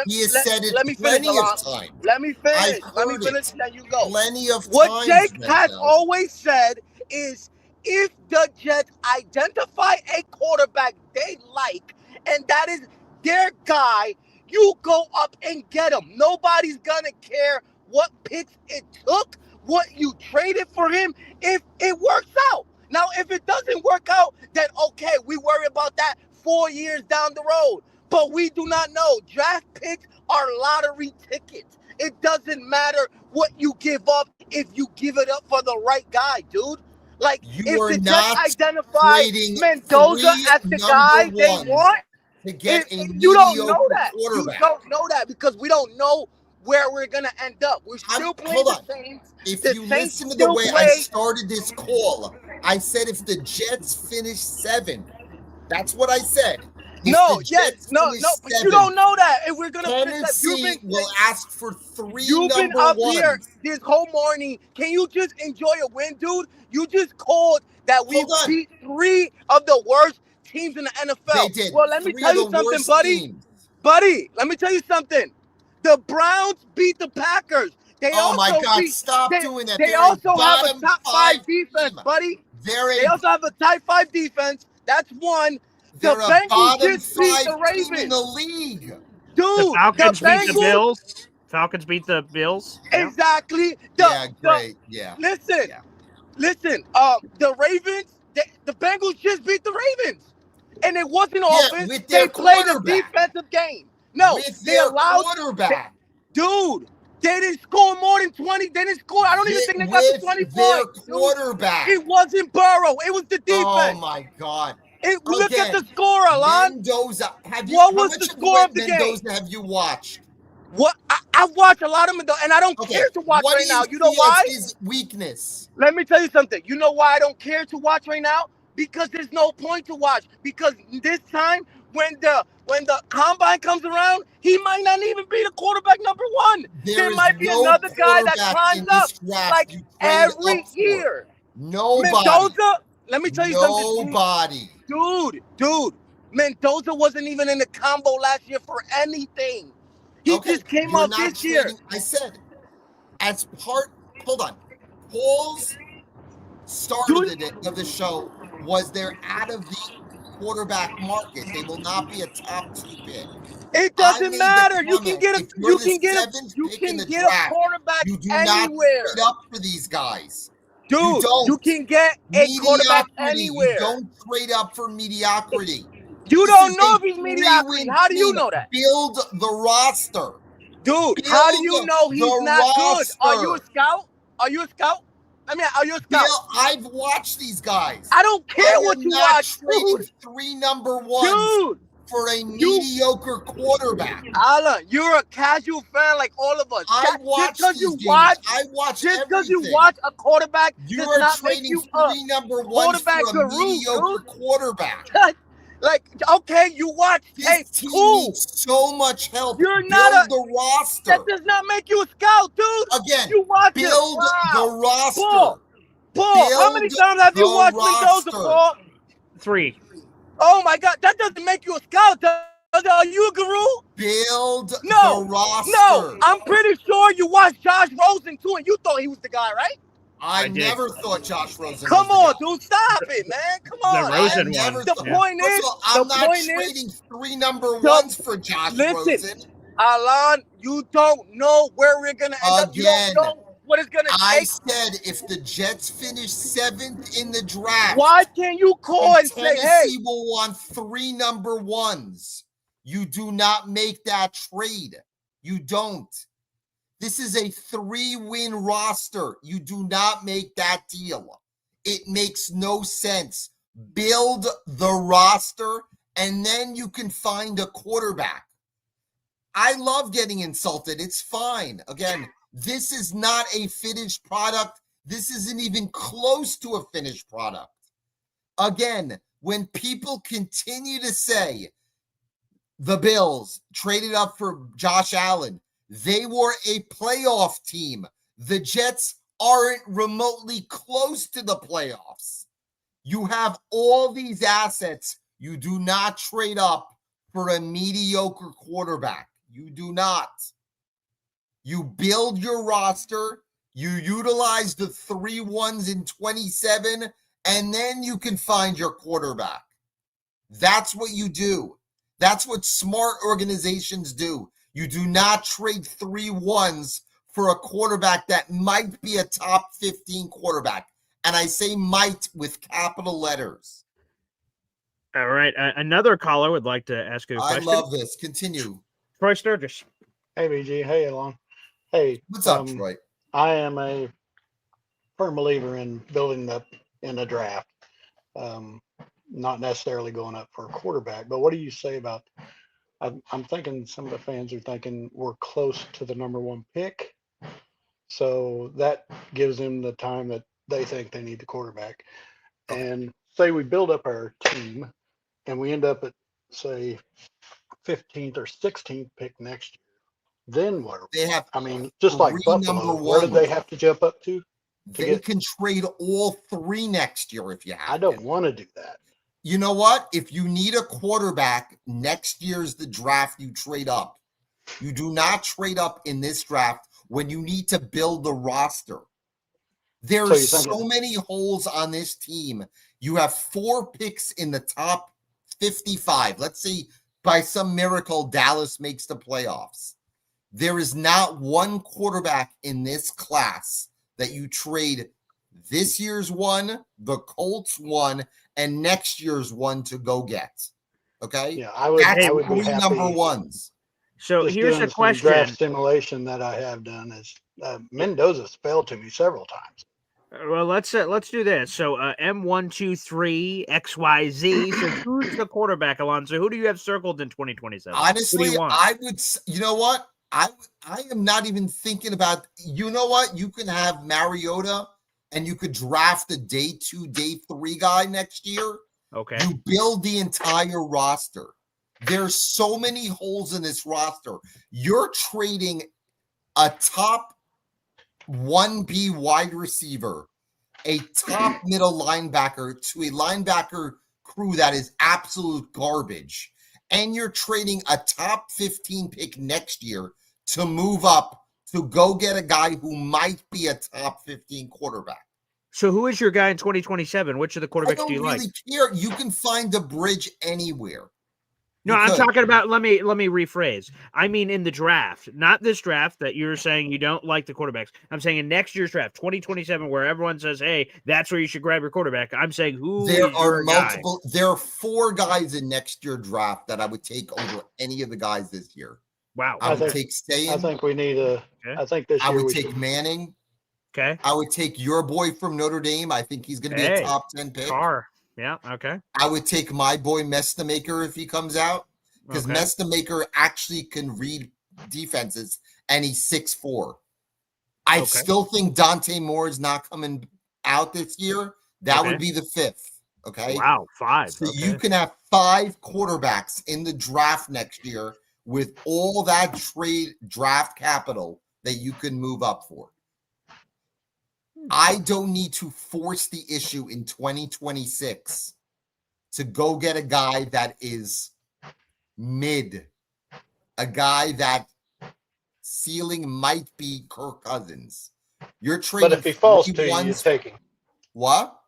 He has said it plenty of times. Let me finish, then you go. Plenty of times. What Jake has always said is if the Jets identify a quarterback they like, and that is their guy, you go up and get him. Nobody's going to care what picks it took, what you traded for him, if it works out. Now, if it doesn't work out, then okay, we worry about that 4 years down the road. But we do not know. Draft picks are lottery tickets. It doesn't matter what you give up if you give it up for the right guy, dude. Like, you if the Jets identify Mendoza as the guy they want, to get a You don't know mediocre that. quarterback. You don't know that because we don't know where we're gonna end up. We're still playing the Saints. If you listen to the way I started this call, I said if the Jets finish 7th, that's what I said. If no, the Jets no, finish but 7th, you don't know that. If we're gonna Tennessee will ask for 3 you've been number up ones. here this whole morning. Can you just enjoy a win, dude? You just called that we beat 3 of the worst teams in the NFL. They did. Well, let me tell you something, buddy. Teams. Buddy, let me tell you something. The Browns beat the Packers. My God, stop doing that. They They're also have a bottom top 5 team. defense, buddy. They a also have a top 5 defense. That's one. They're The a Bengals bottom just beat 5 the Ravens. team in the league. Dude, the Falcons beat the Bengals- Bills. Falcons beat the Bills. Yeah. Exactly. Great. Yeah. Listen. The Ravens, the Bengals just beat the Ravens. And it wasn't offense. With They their played a quarterback. defensive game. No, With they their allowed quarterback. Dude, they didn't score more than 20. They didn't score. I don't even think they got to 20 their points. quarterback. It wasn't Burrow. It was the defense. Oh my God. Look at the score, Alon. Mendoza. What was the score of the game? Mendoza have you watched? What? I watch a lot of Mendoza, and I don't care to watch right now. You know why? His weakness. Let me tell you something. You know why I don't care to watch right now? Because there's no point to watch. Because this time, when the combine comes around, he might not even be the quarterback number 1. There might be another guy that climbs up like every year. Nobody. Mendoza, let me tell you something. Nobody. Dude. Mendoza wasn't even in the combo last year for anything. He just came out this year. I said, hold on. Paul's start of the show was they're out of the quarterback market. They will not be a top 2 pick. It doesn't matter. You can get a quarterback you do anywhere. Not trade up for these guys. Dude, you can get a quarterback anywhere. You don't trade up for mediocrity. You don't know if he's mediocrity. How do you know that? Build the roster. Dude, how do you know he's not good? Are you a scout? Are you a scout? I've watched these guys. I don't care what you watch, dude. 3 number 1s for a mediocre quarterback. Alan, you're a casual fan like all of us. I watch just these games. I watch just because you watch a quarterback you does are not make trading you 3 number 1s for a mediocre quarterback. Okay, you watch tape. Team cool. Needs so much help. You're not the roster. That does not make you a scout, dude. Again, you watch build the roster. Paul, how many times have you watched Mendoza, Paul? 3. Oh my God, that doesn't make you a scout. Are you a guru? Build the roster. No, I'm pretty sure you watched Josh Rosen too, and you thought he was the guy, right? I never thought Josh Rosen. Come on, dude, stop it, man. Come on. The Rosen one. The point is, I'm not trading 3 number 1s for Josh Rosen. Alon, you don't know where we're gonna end up. You don't know what it's gonna take. I said if the Jets finish 7th in the draft, why can't you call and say, "Hey, Tennessee will want 3 number 1s"? You do not make that trade. You don't. This is a 3-win roster. You do not make that deal. It makes no sense. Build the roster, and then you can find a quarterback. I love getting insulted. It's fine. Again, this is not a finished product. This isn't even close to a finished product. Again, when people continue to say the Bills traded up for Josh Allen, they were a playoff team. The Jets aren't remotely close to the playoffs. You have all these assets. You do not trade up for a mediocre quarterback. You do not. You build your roster. You utilize the 3 1s in 27, and then you can find your quarterback. That's what you do. That's what smart organizations do. You do not trade 3 1s for a quarterback that might be a top 15 quarterback. And I say might with capital letters. All right. Another caller would like to ask you a question. I love this. Continue. Troy Sturgis. Hey, BG. Hey, Alon. Hey. What's up, Troy? I am a firm believer in building in a draft. not necessarily going up for a quarterback. But what do you say about? I'm thinking some of the fans are thinking we're close to the number 1 pick, so that gives them the time that they think they need the quarterback. Okay. And say we build up our team, and we end up at say 15th or 16th pick next year. Then what? They have, I mean, just like Buffalo, number where did they ones. have to jump up to? They can trade all 3 next year if you have. I don't want to do that. You know what? If you need a quarterback, next year's the draft, you trade up. You do not trade up in this draft when you need to build the roster. There's so many holes on this team. You have 4 picks in the top 55. Let's say by some miracle, Dallas makes the playoffs. There is not one quarterback in this class that you trade this year's one, the Colts one, and next year's one to go get. Okay? Yeah, I would. That's I would be 3 happy. number ones. So Just here's doing a some question. Draft simulation that I have done is Mendoza's failed to me several times. Well, let's do this. So M123XYZ. So who's the quarterback, Alonso? Who do you have circled in 2027? Honestly, I would. You know what? I am not even thinking about. You know what? You can have Mariota, and you could draft a day 2, day 3 guy next year. Okay. You build the entire roster. There's so many holes in this roster. You're trading a top 1B wide receiver, a top middle linebacker to a linebacker crew that is absolute garbage. And you're trading a top 15 pick next year to move up to go get a guy who might be a top 15 quarterback. So who is your guy in 2027? Which of the quarterbacks do you like? I don't really care. You can find the bridge anywhere. No, I'm talking about, let me rephrase. I mean in the draft, not this draft that you're saying you don't like the quarterbacks. I'm saying in next year's draft, 2027, where everyone says, hey, that's where you should grab your quarterback. I'm saying there are multiple. There are 4 guys in next year draft that I would take over any of the guys this year. Wow. I would take Stayen. I think we need a. Okay. I think this year I would take Manning. Okay. I would take your boy from Notre Dame. I think he's going to be a top 10 pick. Carr. Yeah. Okay. I would take my boy Mestamaker if he comes out, because Mestamaker actually can read defenses, and he's 6'4". I still think Dante Moore is not coming out this year. That would be the 5th. Okay. Wow. 5. So you can have 5 quarterbacks in the draft next year with all that draft capital that you can move up for. I don't need to force the issue in 2026 to go get a guy that is mid, a guy that ceiling might be Kirk Cousins. You're trading. But if he falls to you, you take him. What?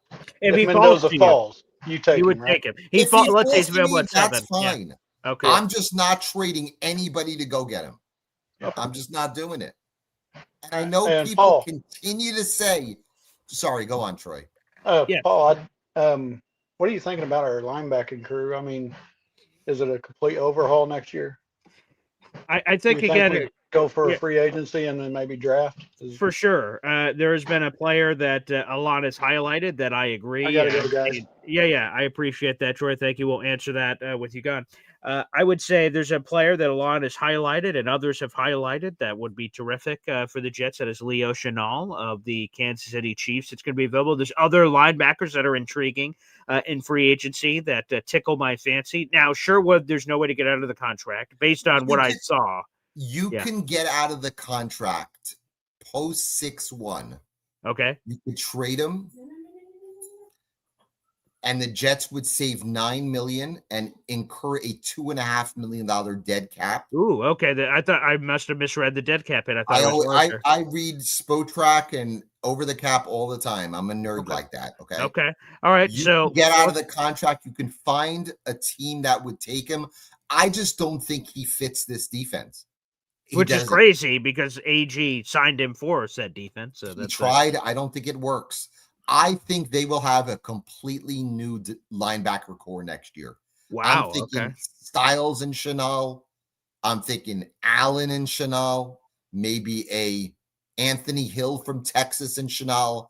If he Mendoza falls, you take him. You would take him. He falls. Let's say he's available at 7. That's fine. Yeah. Okay. I'm just not trading anybody to go get him. Okay. I'm just not doing it. And I know people continue to say, sorry, go on, Troy. Paul, what are you thinking about our linebacking crew? I mean, is it a complete overhaul next year? I think again, go for a free agency and then maybe draft? For sure. There has been a player that Alon has highlighted that I agree. I gotta go, guys. Yeah. I appreciate that, Troy. Thank you. We'll answer that with you gone. I would say there's a player that Alon has highlighted and others have highlighted that would be terrific for the Jets. That is Leo Chenal of the Kansas City Chiefs. It's going to be available. There's other linebackers that are intriguing in free agency that tickle my fancy. Now, Sherwood, there's no way to get out of the contract based on what I saw. You can get out of the contract post 6-1. Okay. You could trade him, and the Jets would save $9 million and incur a $2.5 million dead cap. Ooh, okay. I thought I must have misread the dead cap hit. I read Spotrac and Over the Cap all the time. I'm a nerd like that. Okay. Okay. All right. You get out of the contract. You can find a team that would take him. I just don't think he fits this defense. Which is crazy because AG signed him for said defense. So he tried. I don't think it works. I think they will have a completely new linebacker core next year. Wow. I'm thinking Styles and Chenal. I'm thinking Allen and Chenal. Maybe a Anthony Hill from Texas and Chenal.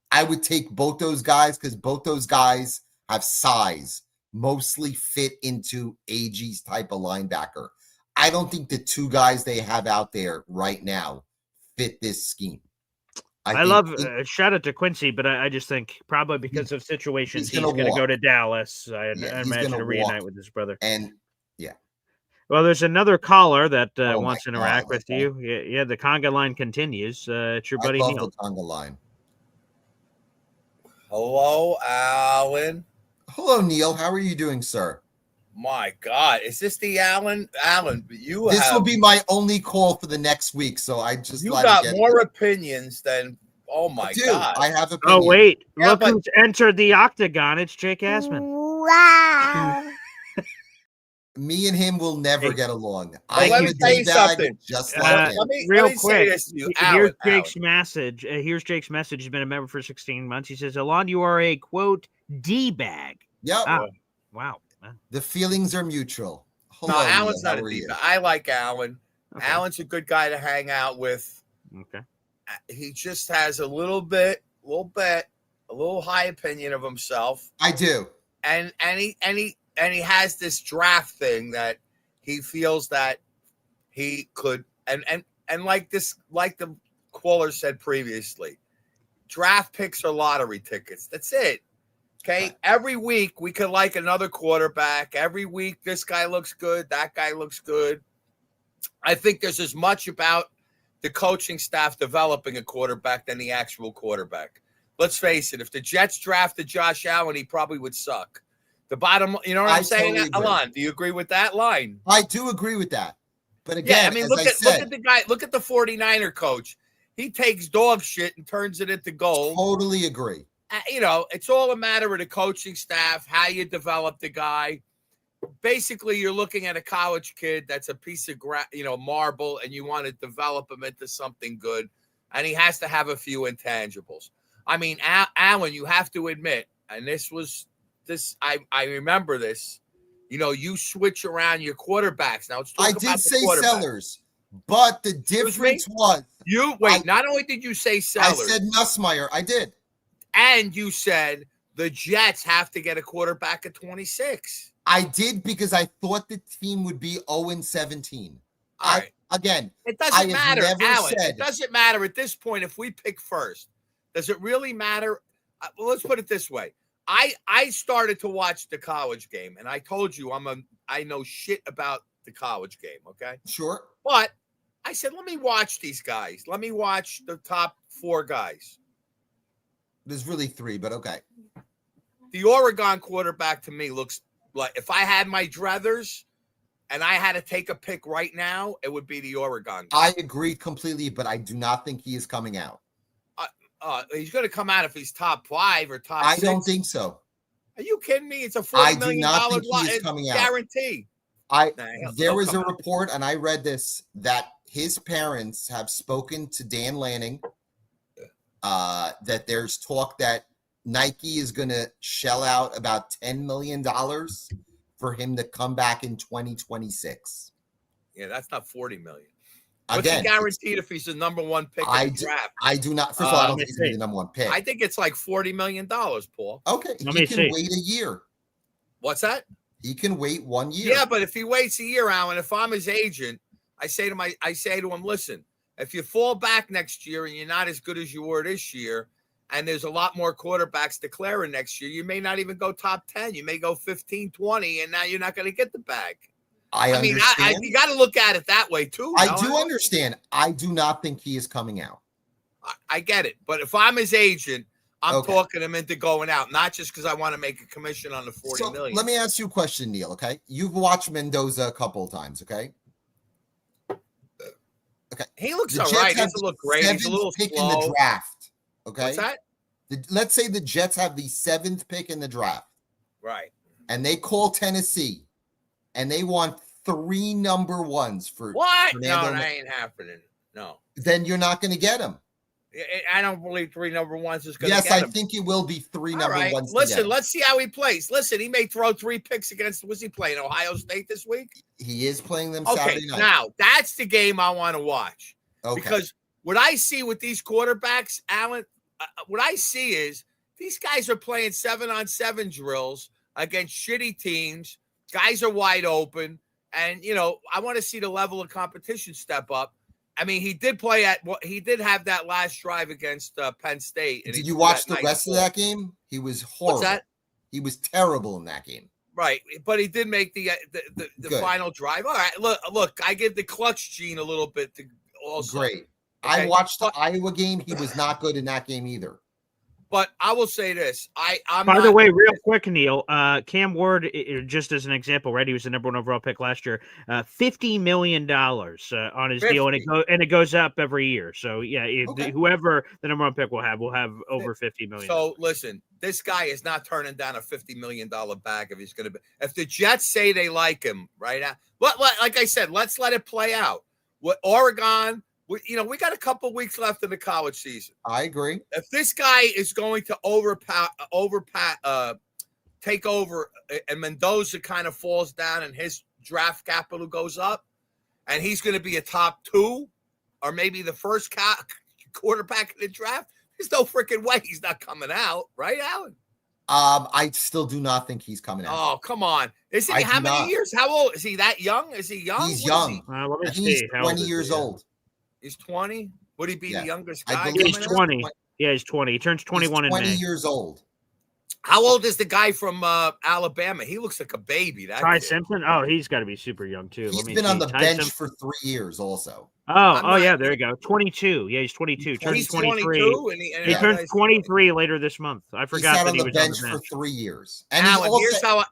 I would take both those guys because both those guys have size, mostly fit into AG's type of linebacker. I don't think the two guys they have out there right now fit this scheme. I love shout out to Quincy, but I just think probably because of situations he's going to go to Dallas. I imagine to reunite with his brother. And yeah. Well, there's another caller that wants to interact with you. Yeah, the conga line continues. It's your buddy Neil. The conga line. Hello, Alan. Hello, Neil. How are you doing, sir? My God, is this the Alan? Alan, this will be my only call for the next week, so I just got more opinions than God. I have opinions. Oh wait, look who's entered the octagon. It's Jake Asman. Wow. Me and him will never get along. Let me tell you something. Just like real quick. Say this to you. Here's Jake's message. Here's Jake's message. He's been a member for 16 months. He says, "Alon, you are a quote D-bag." Yep. Oh, wow. The feelings are mutual. Hello, no, Alan's not a D-bag. I like Alan. Okay. Alan's a good guy to hang out with. Okay. He just has a little high opinion of himself. I do. And he has this draft thing that he feels that he could and like the caller said previously, draft picks are lottery tickets. That's it. Okay. Right. Every week we could like another quarterback. Every week this guy looks good, that guy looks good. I think there's as much about the coaching staff developing a quarterback than the actual quarterback. Let's face it, if the Jets drafted Josh Allen, he probably would suck. The bottom, you know what I'm saying? Totally Alon, do you agree with that line? I do agree with that. But again, yeah, I mean, look at the guy, look at the 49er coach. He takes dog shit and turns it into gold. Totally agree. It's all a matter of the coaching staff, how you develop the guy. Basically, you're looking at a college kid that's a piece of marble, and you want to develop him into something good, and he has to have a few intangibles. I mean, Alan, you have to admit, and I remember this. You switch around your quarterbacks. Now, I did say Sellers, but the difference was not only did you say Sellers, I said Nussmeier. I did, and you said the Jets have to get a quarterback at 26. I did because I thought the team would be 0-17. All right. Again, it doesn't matter, Alan. It doesn't matter at this point if we pick first. Does it really matter? Well, let's put it this way. I started to watch the college game, and I told you I know shit about the college game, okay? Sure. But I said, let me watch these guys. Let me watch the top 4 guys. There's really 3, but okay. The Oregon quarterback to me looks like, if I had my druthers and I had to take a pick right now, it would be the Oregon guy. I agree completely, but I do not think he is coming out. He's going to come out if he's top 5 or top 6. I don't think so. Are you kidding me? It's a $40 million guarantee. There was a report, and I read this, that his parents have spoken to Dan Lanning, that there's talk that Nike is going to shell out about $10 million for him to come back in 2026. Yeah, that's not $40 million. What's he guaranteed if he's the number 1 pick in the draft? I do not. First of all, I don't think he's going to be the number 1 pick. I think it's like $40 million, Paul. Okay, he can wait a year. What's that? He can wait 1 year. Yeah, but if he waits a year, Alan, if I'm his agent, I say to him, listen, if you fall back next year and you're not as good as you were this year, and there's a lot more quarterbacks declaring next year, you may not even go top 10. You may go 15, 20, and now you're not going to get the bag. I mean, you got to look at it that way too. I do understand. I do not think he is coming out. I get it. But if I'm his agent, I'm talking him into going out, not just because I want to make a commission on the $40 million. Let me ask you a question, Neil, okay? You've watched Mendoza a couple of times, okay? Okay. He looks all right. He doesn't look great. He's a little pick slow. In the draft, okay? What's that? Let's say the Jets have the 7th pick in the draft. Right. And they call Tennessee, and they want 3 number 1s for what? Fernando. No, that ain't happening. No. Then you're not going to get him. I don't believe 3 number 1s is going to get him. Yes, I think it will be 3 number 1s. Listen, let's see how he plays. Listen, he may throw 3 picks against, was he playing Ohio State this week? He is playing them Saturday night. Now, that's the game I want to watch. Okay. Because what I see with these quarterbacks, Alan, what I see is These guys are playing 7-on-7 drills against shitty teams. Guys are wide open. And, I want to see the level of competition step up. I mean, he did have that last drive against Penn State. And did you watch the rest of that game? He was horrible. What's that? He was terrible in that game. Right, but he did make the final drive. All right, look, I give the clutch gene a little bit to also. Great. Okay? I watched the Iowa game. He was not good in that game either. But I will say this. By the way, real quick, Neil, Cam Ward, just as an example, right? He was the number 1 overall pick last year. $50 million on his deal, and it goes up every year. So yeah, whoever the number 1 pick will have over $50 million. So listen, this guy is not turning down a $50 million bag if he's going to be. If the Jets say they like him, right now, like I said, let's let it play out. What Oregon. We got a couple weeks left in the college season. I agree. If this guy is going to take over, and Mendoza kind of falls down, and his draft capital goes up, and he's going to be a top 2, or maybe the first quarterback in the draft, there's no freaking way he's not coming out, right, Alan? I still do not think he's coming out. Oh, come on! Is he? How many years? How old is he? That young? Is he young? He's young. Let me he's see. 20 years old. He's 20. Would he be the youngest guy? He's 20. Yeah, he's 20. He turns 21 in May. 20 years old. How old is the guy from Alabama? He looks like a baby. Ty Simpson? Oh, he's got to be super young, too. He's been on the bench for 3 years also. Yeah, there you go. 22. Yeah, he's 22. Turns 23. He turns 23 later this month. I forgot that he was on the bench for 3 years. And Alan, here's how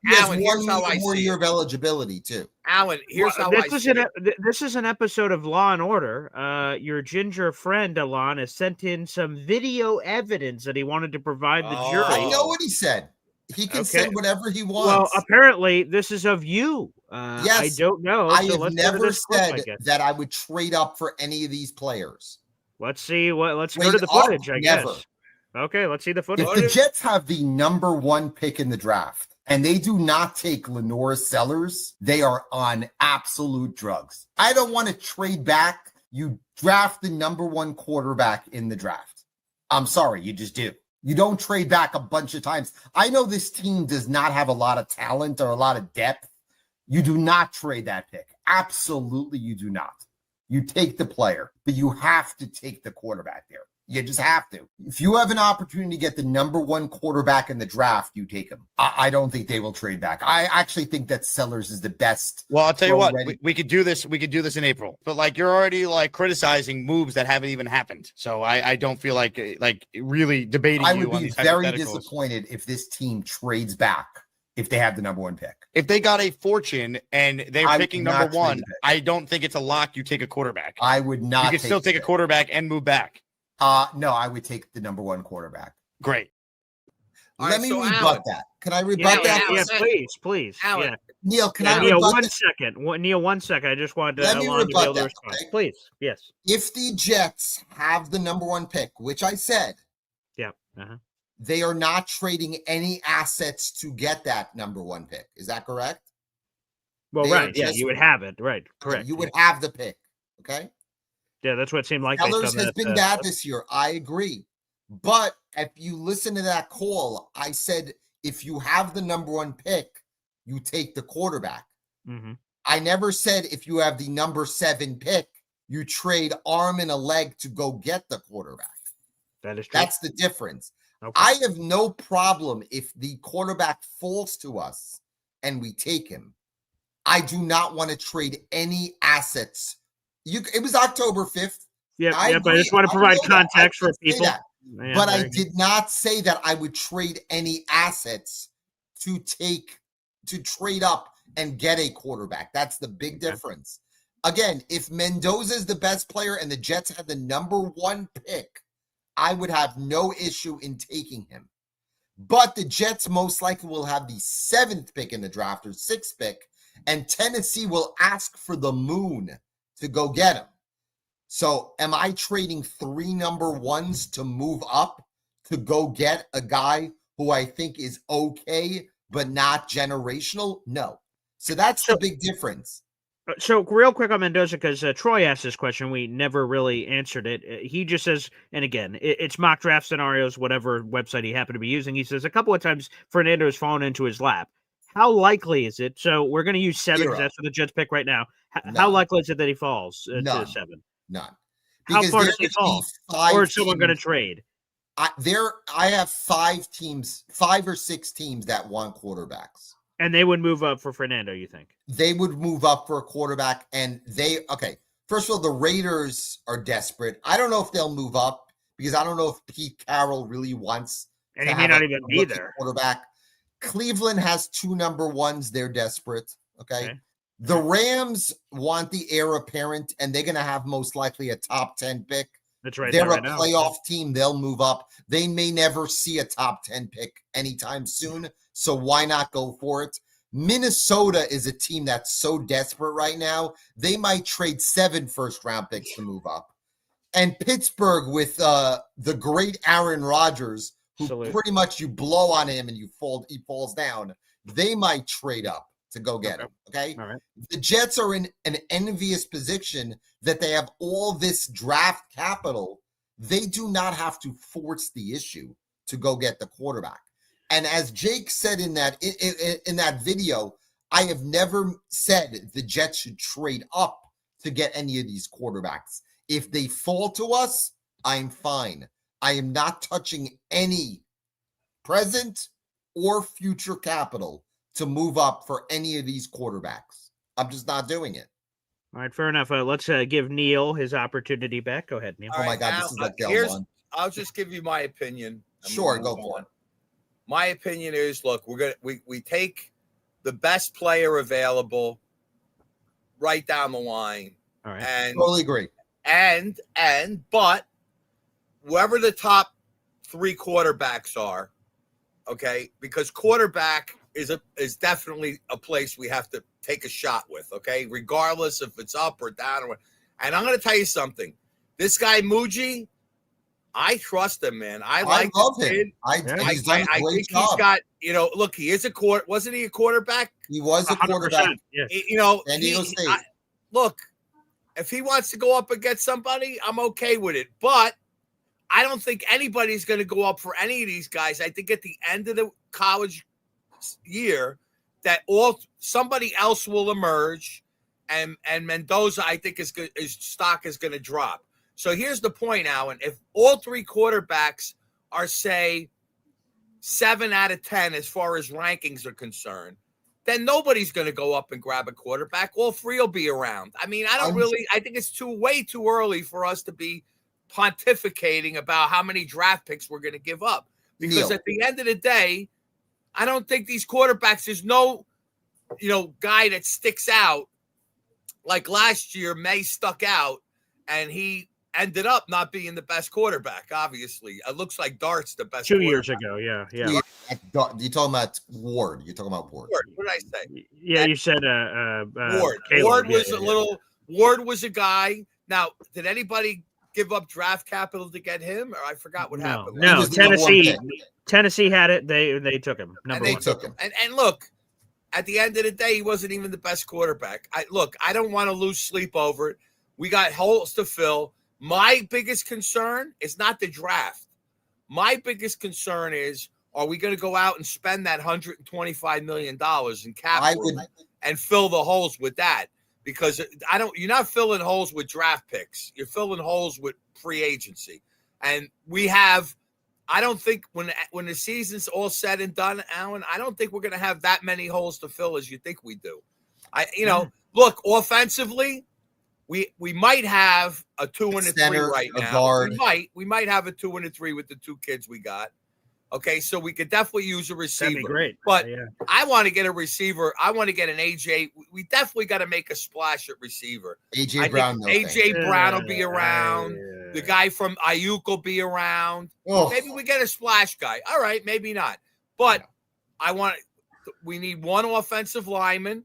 I see year of eligibility too. Alan, here's how I see it. This is an episode of Law and Order. Your ginger friend Alon has sent in some video evidence that he wanted to provide the jury. I know what he said. He can send whatever he wants. Well, apparently this is of you. Yes, I don't know. I have never said that I would trade up for any of these players. Let's see let's go to the footage, I guess. Okay, let's see the footage. If the Jets have the number 1 pick in the draft and they do not take Lenore Sellers, they are on absolute drugs. I don't want to trade back. You draft the number 1 quarterback in the draft. I'm sorry, you just do. You don't trade back a bunch of times. I know this team does not have a lot of talent or a lot of depth. You do not trade that pick. Absolutely, you do not. You take the player, but you have to take the quarterback there. You just have to. If you have an opportunity to get the number 1 quarterback in the draft, you take him. I don't think they will trade back. I actually think that Sellers is the best. Well, I'll tell you what, we could do this. We could do this in April, but you're already criticizing moves that haven't even happened. So I don't feel like really debating. I would be very disappointed if this team trades back if they have the number 1 pick. If they got a fortune and they're picking number 1, I don't think it's a lock. You take a quarterback. I would not. You could still take a quarterback and move back. No, I would take the number 1 quarterback. Great. Let me rebut that. Can I rebut that? Yeah, please. Alan, yeah. Neil, can I Neil, rebut 1 second. Neil, 1 second. I just wanted to Let me allow you to be able to respond. Okay? Please, yes. If the Jets have the number 1 pick, which I said, they are not trading any assets to get that number 1 pick. Is that correct? Well, right. Yeah, you would have it. Right. Correct. You would have the pick. Okay. Yeah, that's what it seemed like. Sellers has been bad this year. I agree. But if you listen to that call, I said, if you have the number 1 pick, you take the quarterback. Mm-hmm. I never said if you have the number 7 pick, you trade arm and a leg to go get the quarterback. That is true. That's the difference. Okay. I have no problem if the quarterback falls to us and we take him. I do not want to trade any assets. It was October 5th. But I just want to provide context for people. Yeah, but I did not say that I would trade any assets to trade up and get a quarterback. That's the big difference. Again, if Mendoza is the best player and the Jets have the number 1 pick, I would have no issue in taking him. But the Jets most likely will have the 7th pick in the draft or 6th pick, and Tennessee will ask for the moon to go get him. So am I trading 3 number 1s to move up to go get a guy who I think is okay, but not generational? No. So that's the big difference. So real quick on Mendoza, because Troy asked this question, we never really answered it. He just says, and again, it's mock draft scenarios, whatever website he happened to be using. He says a couple of times Fernando has fallen into his lap. How likely is it? So we're going to use 7 because that's for the Jets pick right now. How likely is it that he falls to 7? None. How far does he fall? Or is someone going to trade? I have 5 teams, 5 or 6 teams that want quarterbacks. And they would move up for Fernando, you think? They would move up for a quarterback, and first of all, the Raiders are desperate. I don't know if they'll move up because I don't know if Pete Carroll really wants and he may not even be there. Quarterback. Cleveland has 2 number 1s. They're desperate. Okay. The Rams want the heir apparent, and they're going to have most likely a top 10 pick. That's right. They're a playoff team. They'll move up. They may never see a top 10 pick anytime soon. So why not go for it? Minnesota is a team that's so desperate right now. They might trade 7 first-round picks to move up. And Pittsburgh with the great Aaron Rodgers, who pretty much you blow on him and he falls down. They might trade up to go get him. Okay. All right. The Jets are in an envious position that they have all this draft capital. They do not have to force the issue to go get the quarterback. And as Jake said in that video, I have never said the Jets should trade up to get any of these quarterbacks. If they fall to us, I'm fine. I am not touching any present or future capital to move up for any of these quarterbacks. I'm just not doing it. All right, fair enough. Let's give Neil his opportunity back. Go ahead, Neil. Oh my God, this is like I'll just give you my opinion. Sure, go for it. My opinion is, look, we take the best player available right down the line. All right. And totally agree. But whoever the top 3 quarterbacks are, okay, because quarterback is definitely a place we have to take a shot with, okay, regardless if it's up or down. And I'm going to tell you something. This guy Muji, I trust him, man. I love him. I think he's got, look, he is wasn't he a quarterback? He was a quarterback. Yes. San Diego State. Look, if he wants to go up and get somebody, I'm okay with it. But I don't think anybody's going to go up for any of these guys. I think at the end of the college year that somebody else will emerge, and Mendoza, I think, his stock is going to drop. So here's the point, Alan. If all 3 quarterbacks are, say, 7 out of 10 as far as rankings are concerned, then nobody's going to go up and grab a quarterback. All 3 will be around. I mean, I think it's way too early for us to be pontificating about how many draft picks we're going to give up. Because at the end of the day, I don't think these quarterbacks, there's no, guy that sticks out. Like last year, May stuck out, and he ended up not being the best quarterback, obviously. It looks like Dart's the best 2 years ago, yeah. You're talking about Ward. You're talking about Ward. What did I say? Yeah, you said Ward. Caleb. Ward was a guy. Now, did anybody give up draft capital to get him? Or I forgot what happened. No, Tennessee had it. They took him. They took him. And look, at the end of the day, he wasn't even the best quarterback. I don't want to lose sleep over it. We got holes to fill. My biggest concern is not the draft. My biggest concern is, are we going to go out and spend that $125 million in cap and fill the holes with that? Because you're not filling holes with draft picks. You're filling holes with free agency. And I don't think when the season's all said and done, Alan, I don't think we're going to have that many holes to fill as you think we do. Look, offensively, we might have a 2 and a 3 right now. Guard. We might have a 2 and a 3 with the 2 kids we got. Okay, so we could definitely use a receiver. That'd be great. But I want to get a receiver. I want to get an AJ. We definitely got to make a splash at receiver. AJ Brown. AJ Brown will be around. The guy from Ayuk will be around. Oh. Maybe we get a splash guy. All right, maybe not. But we need 1 offensive lineman,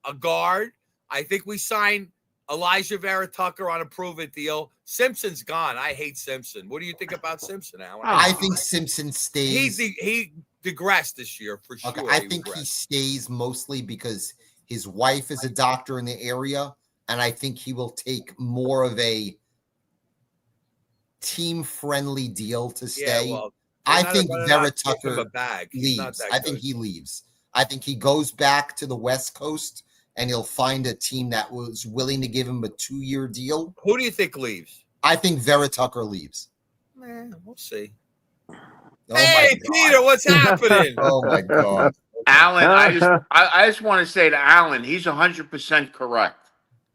a guard. I think we signed Elijah Vera Tucker on a prove-it deal. Simpson's gone. I hate Simpson. What do you think about Simpson, Alan? I think Simpson stays. He digressed this year for sure. Okay, I think he stays mostly because His wife is a doctor in the area, and I think he will take more of a team-friendly deal to stay. well, I think Vera give him Tucker a bag. He's not leaves. that I think good. he leaves. I think he goes back to the West Coast, and he'll find a team that was willing to give him a 2-year deal. Who do you think leaves? I think Vera Tucker leaves. We'll see. Oh Hey, Peter, what's happening? Oh my God. Alan, I just want to say to Alan, he's 100% correct.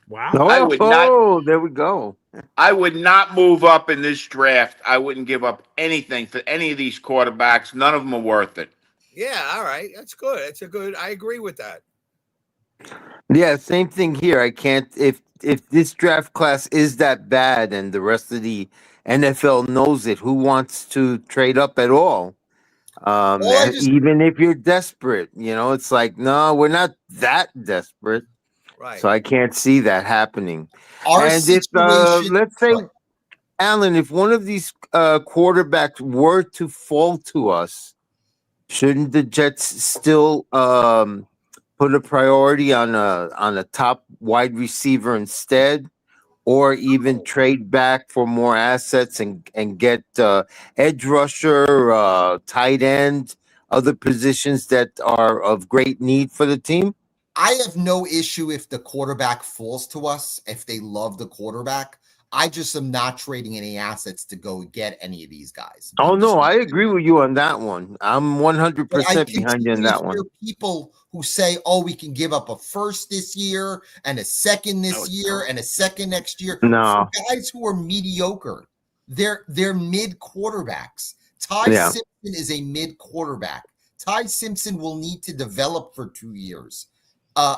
Wow. I would not. Oh, there we go. I would not move up in this draft. I wouldn't give up anything for any of these quarterbacks. None of them are worth it. Yeah, all right. That's good. I agree with that. Yeah, same thing here. I can't if this draft class is that bad and the rest of the NFL knows it, who wants to trade up at all? Even if you're desperate, it's like, no, we're not that desperate. Right. So I can't see that happening. Our and if let's say, Alan, if one of these quarterbacks were to fall to us, shouldn't the Jets still put a priority on a top wide receiver instead, or even trade back for more assets and get edge rusher, tight end, other positions that are of great need for the team? I have no issue if the quarterback falls to us, if they love the quarterback. I just am not trading any assets to go get any of these guys. Oh, no, I agree with you on that one. I'm 100% behind you on that one. People who say, oh, we can give up a first this year and a second this year and a second next year. No. For guys who are mediocre, they're mid quarterbacks. Ty Simpson is a mid quarterback. Ty Simpson will need to develop for 2 years.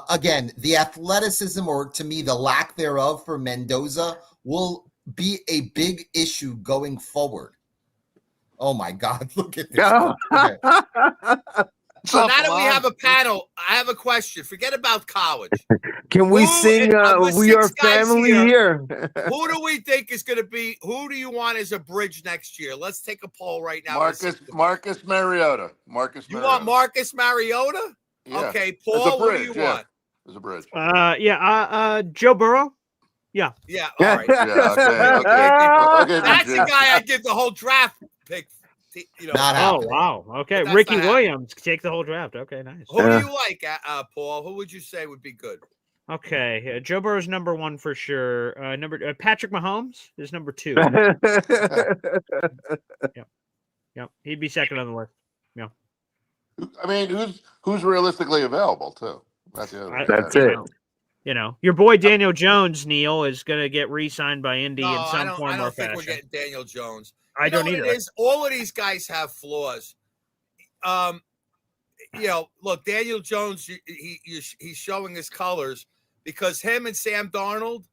Again, the athleticism, or to me, the lack thereof for Mendoza will be a big issue going forward. Oh my God, look at this. Okay. So now that we have a panel, I have a question. Forget about college. Can we sing We Are Family here? Who do we think is going to be, who do you want as a bridge next year? Let's take a poll right now. Marcus Mariota. You want Marcus Mariota? Yeah. Okay, Paul, what do you want? As a bridge. Joe Burrow. Yeah. Yeah. All right. Okay. That's the guy I give the whole draft pick. Wow. Okay. Ricky Williams take the whole draft. Okay, nice. Who do you like, Paul? Who would you say would be good? Okay, Joe Burrow's number one for sure. Patrick Mahomes is number 2. Yep. He'd be second on the list. Yeah. I mean, who's realistically available too? That's it. Your boy Daniel Jones, Neil, is going to get re-signed by Indy in some form or fashion. I don't think we're getting Daniel Jones. I don't either. All of these guys have flaws. Look, Daniel Jones, he's showing his colors because him and Sam Darnold,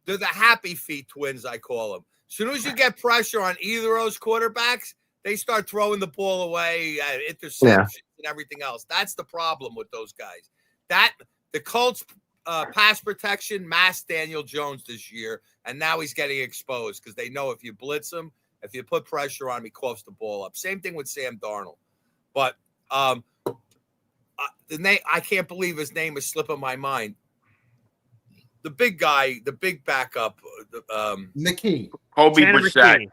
they're the happy feet twins, I call them. As soon as you get pressure on either of those quarterbacks, they start throwing the ball away, interceptions and everything else. That's the problem with those guys. The Colts pass protection masked Daniel Jones this year, and now he's getting exposed because they know if you blitz him, if you put pressure on him, he coughs the ball up. Same thing with Sam Darnold. But the name, I can't believe his name is slipping my mind. The big guy, the big backup, McKee. Jacoby Brissett.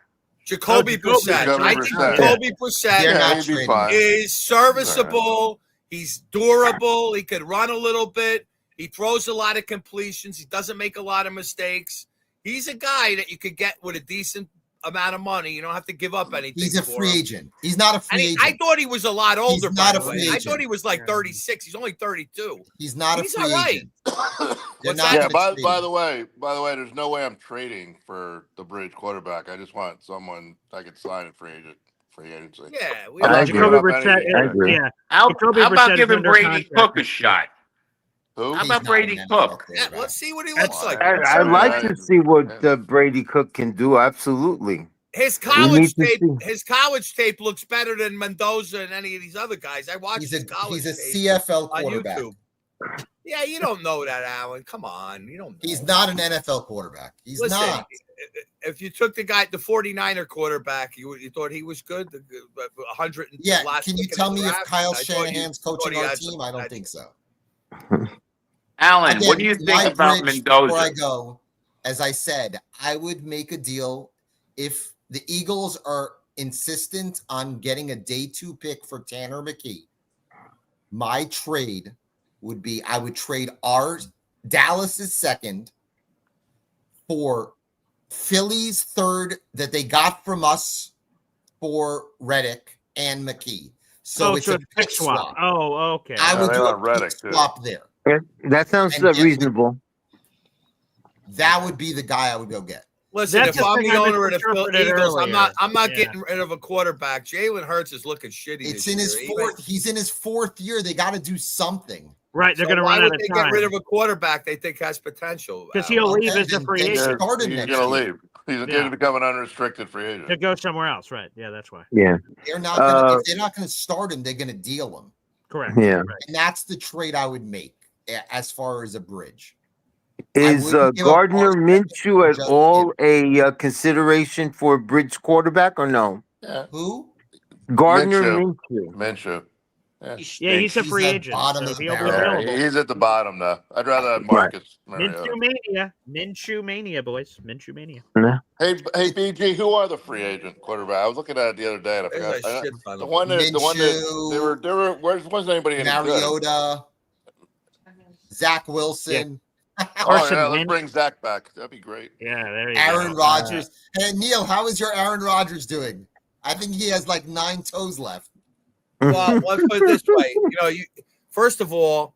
Jacoby Brissett. I think Jacoby Brissett is serviceable. He's durable. He could run a little bit. He throws a lot of completions. He doesn't make a lot of mistakes. He's a guy that you could get with a decent amount of money. You don't have to give up anything. He's a free agent. He's not a free agent. I thought he was a lot older. He's not a free agent. I thought he was like 36. He's only 32. He's not a free agent. By the way, there's no way I'm trading for the bridge quarterback. I just want someone I could sign at free agency. Yeah, Jacoby Brissett. Yeah. How about giving Brady Cook a shot? Who? How about Brady Cook? Yeah, let's see what he looks like. I'd like to see what Brady Cook can do. Absolutely. His college tape looks better than Mendoza and any of these other guys. I watched his college tape. He's a CFL quarterback. On YouTube. Yeah, you don't know that, Alan. Come on. You don't know. He's not an NFL quarterback. He's not. If you took the 49er quarterback, you thought he was good? 100. Yeah, can you tell me if Kyle Shanahan's coaching our team? I don't think so. Alan, Again, what do you think my about bridge, before Mendoza? I go, as I said, I would make a deal if the Eagles are insistent on getting a day 2 pick for Tanner McKee. My trade would be I would trade ours, Dallas's second, for Philly's third that they got from us for Reddick and McKee. So it's a pick swap. Oh, okay. I would they do a want pick Reddick, too. swap there. That sounds And get reasonable. That would be the guy I would go get. Listen, That's if the I'm thing the I owner of the misinterpreted Eagles, earlier. I'm not Yeah. getting rid of a quarterback. Jalen Hurts is looking shitty. It's this in his year. fourth. He's in his 4th year. They got to do something. Right, they're going to why run would out of they time. get rid of a quarterback they think has potential? Because he'll leave as a free He's agent. going to leave. He's going to become an unrestricted free agent. To go somewhere else, right? Yeah, that's why. Yeah. They're not going to. If they're not going to start him, they're going to deal him. Correct. Yeah. Right. And that's the trade I would make as far as a bridge. Is Gardner Minshew at all a consideration for a bridge quarterback or no? Yeah. Who? Gardner Minshew. Minshew. Yeah. Yeah, he's a free agent. bottom So of the he'll be barrel. available. He's at the bottom now. I'd rather have Marcus Mariota. Minshew mania, boys. Minshew mania. Hey, BG, who are the free agent quarterback? I was looking at it the other day and I There's forgot. a shit ton The of one that Minshew, they were. Wasn't anybody any good? Mariota, Zach Wilson, Oh yeah, let's bring Zach back. That'd be great. Yeah, there you go. Aaron Rodgers. Hey Neil, how is your Aaron Rodgers doing? I think he has like 9 toes left. Well, let's put it this way. First of all,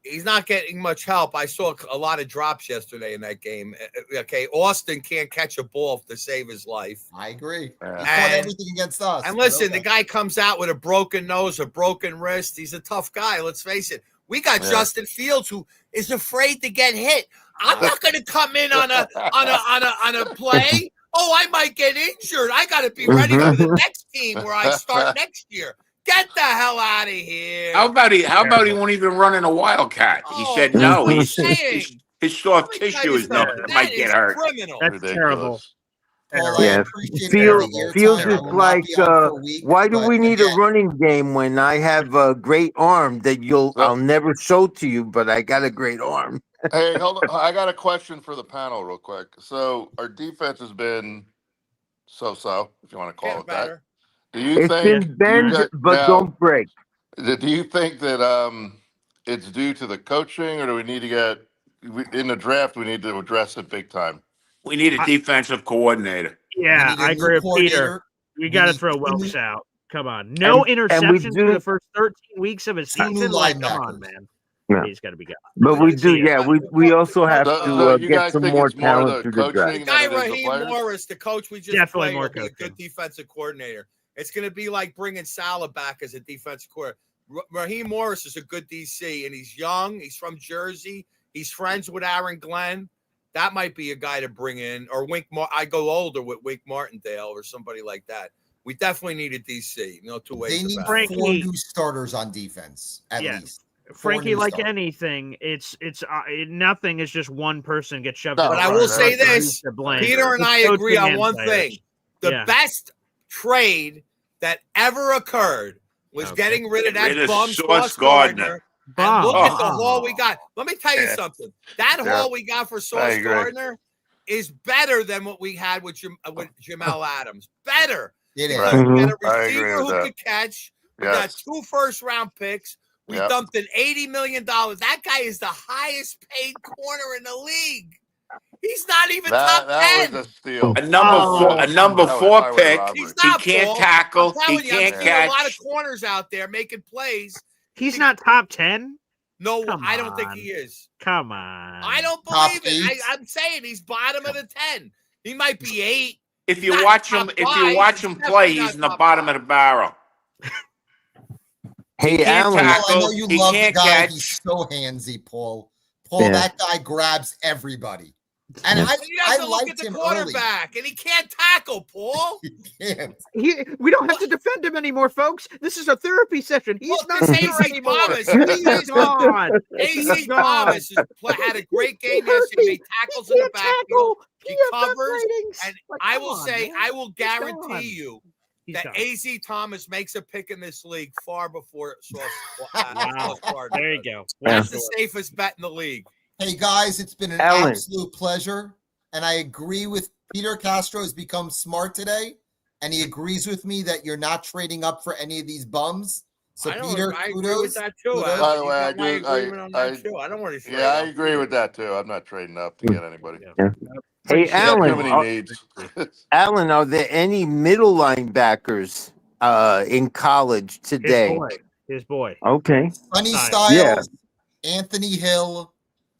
he's not getting much help. I saw a lot of drops yesterday in that game. Okay, Austin can't catch a ball to save his life. I agree. He caught And- everything against us. And but listen, okay. the guy comes out with a broken nose, a broken wrist. He's a tough guy. Let's face it. We got Justin Fields, who is afraid to get hit. I'm not going to come in on a play. Oh, I might get injured. I got to be ready for the next team where I start next year. Get the hell out of here. How about he won't even run in a wildcat? He said no. His soft tissue is no. It might get hurt. Criminal. That's terrible. Paul, I Yeah, appreciate Fields every Fields airtime. I is will not like, be on for a week, why do but we need a again, running game when I have a great arm that I'll never show to you, but I got a great arm. Hey, hold on. I got a question for the panel, real quick. So our defense has been so-so, if you want to call it that. Do you It's think been bend, but now, don't break. do you think that it's due to the coaching, or do we need to get in the draft? We need to address it big time. We need a defensive coordinator. Yeah, I agree with Peter. You got to throw Wilkes out. Come on. No interceptions for the first 13 weeks of a season. Like, come on, man. Yeah. He's got to be gone. But we do, we also have So to you get guys some think more it's more talent the through the draft. coaching Guy than it is the Raheem players? Morris, the coach we just Definitely played, more will be a coaching. good defensive coordinator. It's going to be like bringing Salah back as a defensive coordinator. Raheem Morris is a good DC, and he's young. He's from Jersey. He's friends with Aaron Glenn. That might be a guy to bring in. Or I go older with Wink Martindale or somebody like that. We definitely need a DC. No two ways they need about 4 it. new starters on defense at least. 4 Frankie, new like starters. anything, it's nothing is just one person gets shoved. But I will say this: Peter and I agree on one thing. The best trade that ever occurred was getting rid of that bum Sauce Gardner. And look at the haul we got. Let me tell you something. That haul we got for Sauce Gardner is better than what we had with Jamal Adams. Better. It is. Because we got a I agree receiver with who that. could catch. We Yes. got 2 first-round picks. We Yep. dumped in $80 million. That guy is the highest paid corner in the league. He's not even top 10. That was a steal. A number That was four highway pick. robbery. He's He not, can't Paul. tackle. I'm telling He you, can't I'm seeing a lot catch. of corners out there making plays. He's not top 10. No, Come I don't think on. he is. Come on. I don't Top believe it. 8? I'm saying he's bottom of the 10. He might be 8. If He's you not watch top him, if 5. you watch He's him definitely play, not he's in the top bottom 5. of the barrel. Hey, can't Alan. tackle. Paul, I know you He love the can't guy. catch. He's so handsy, Paul. Paul, Yeah. that guy grabs everybody. And Yeah. He I doesn't look at liked the him quarterback, and he can't tackle, Paul. early. We don't have to defend him anymore, folks. This is a therapy session. He's Look, not this here AC anymore. Thomas. He's gone. AC Thomas had a great game yesterday. Made tackles in the backfield. He covers, and I will say, I will guarantee you, that AZ Thomas makes a pick in this league far before Sauce. Wow. There you go. That's the safest bet in the league. Hey guys, it's been an absolute pleasure, and I agree with Peter Castro has become smart today, and he agrees with me that you're not trading up for any of these bums. So Peter, I kudos. agree with that too. By the way, I don't want to. Yeah, I agree with that too. I'm not trading up to get anybody. Yeah. Hey, Alan. Too many needs. Alan, are there any middle linebackers in college today? His boy. Okay. Sonny Styles, Anthony Hill,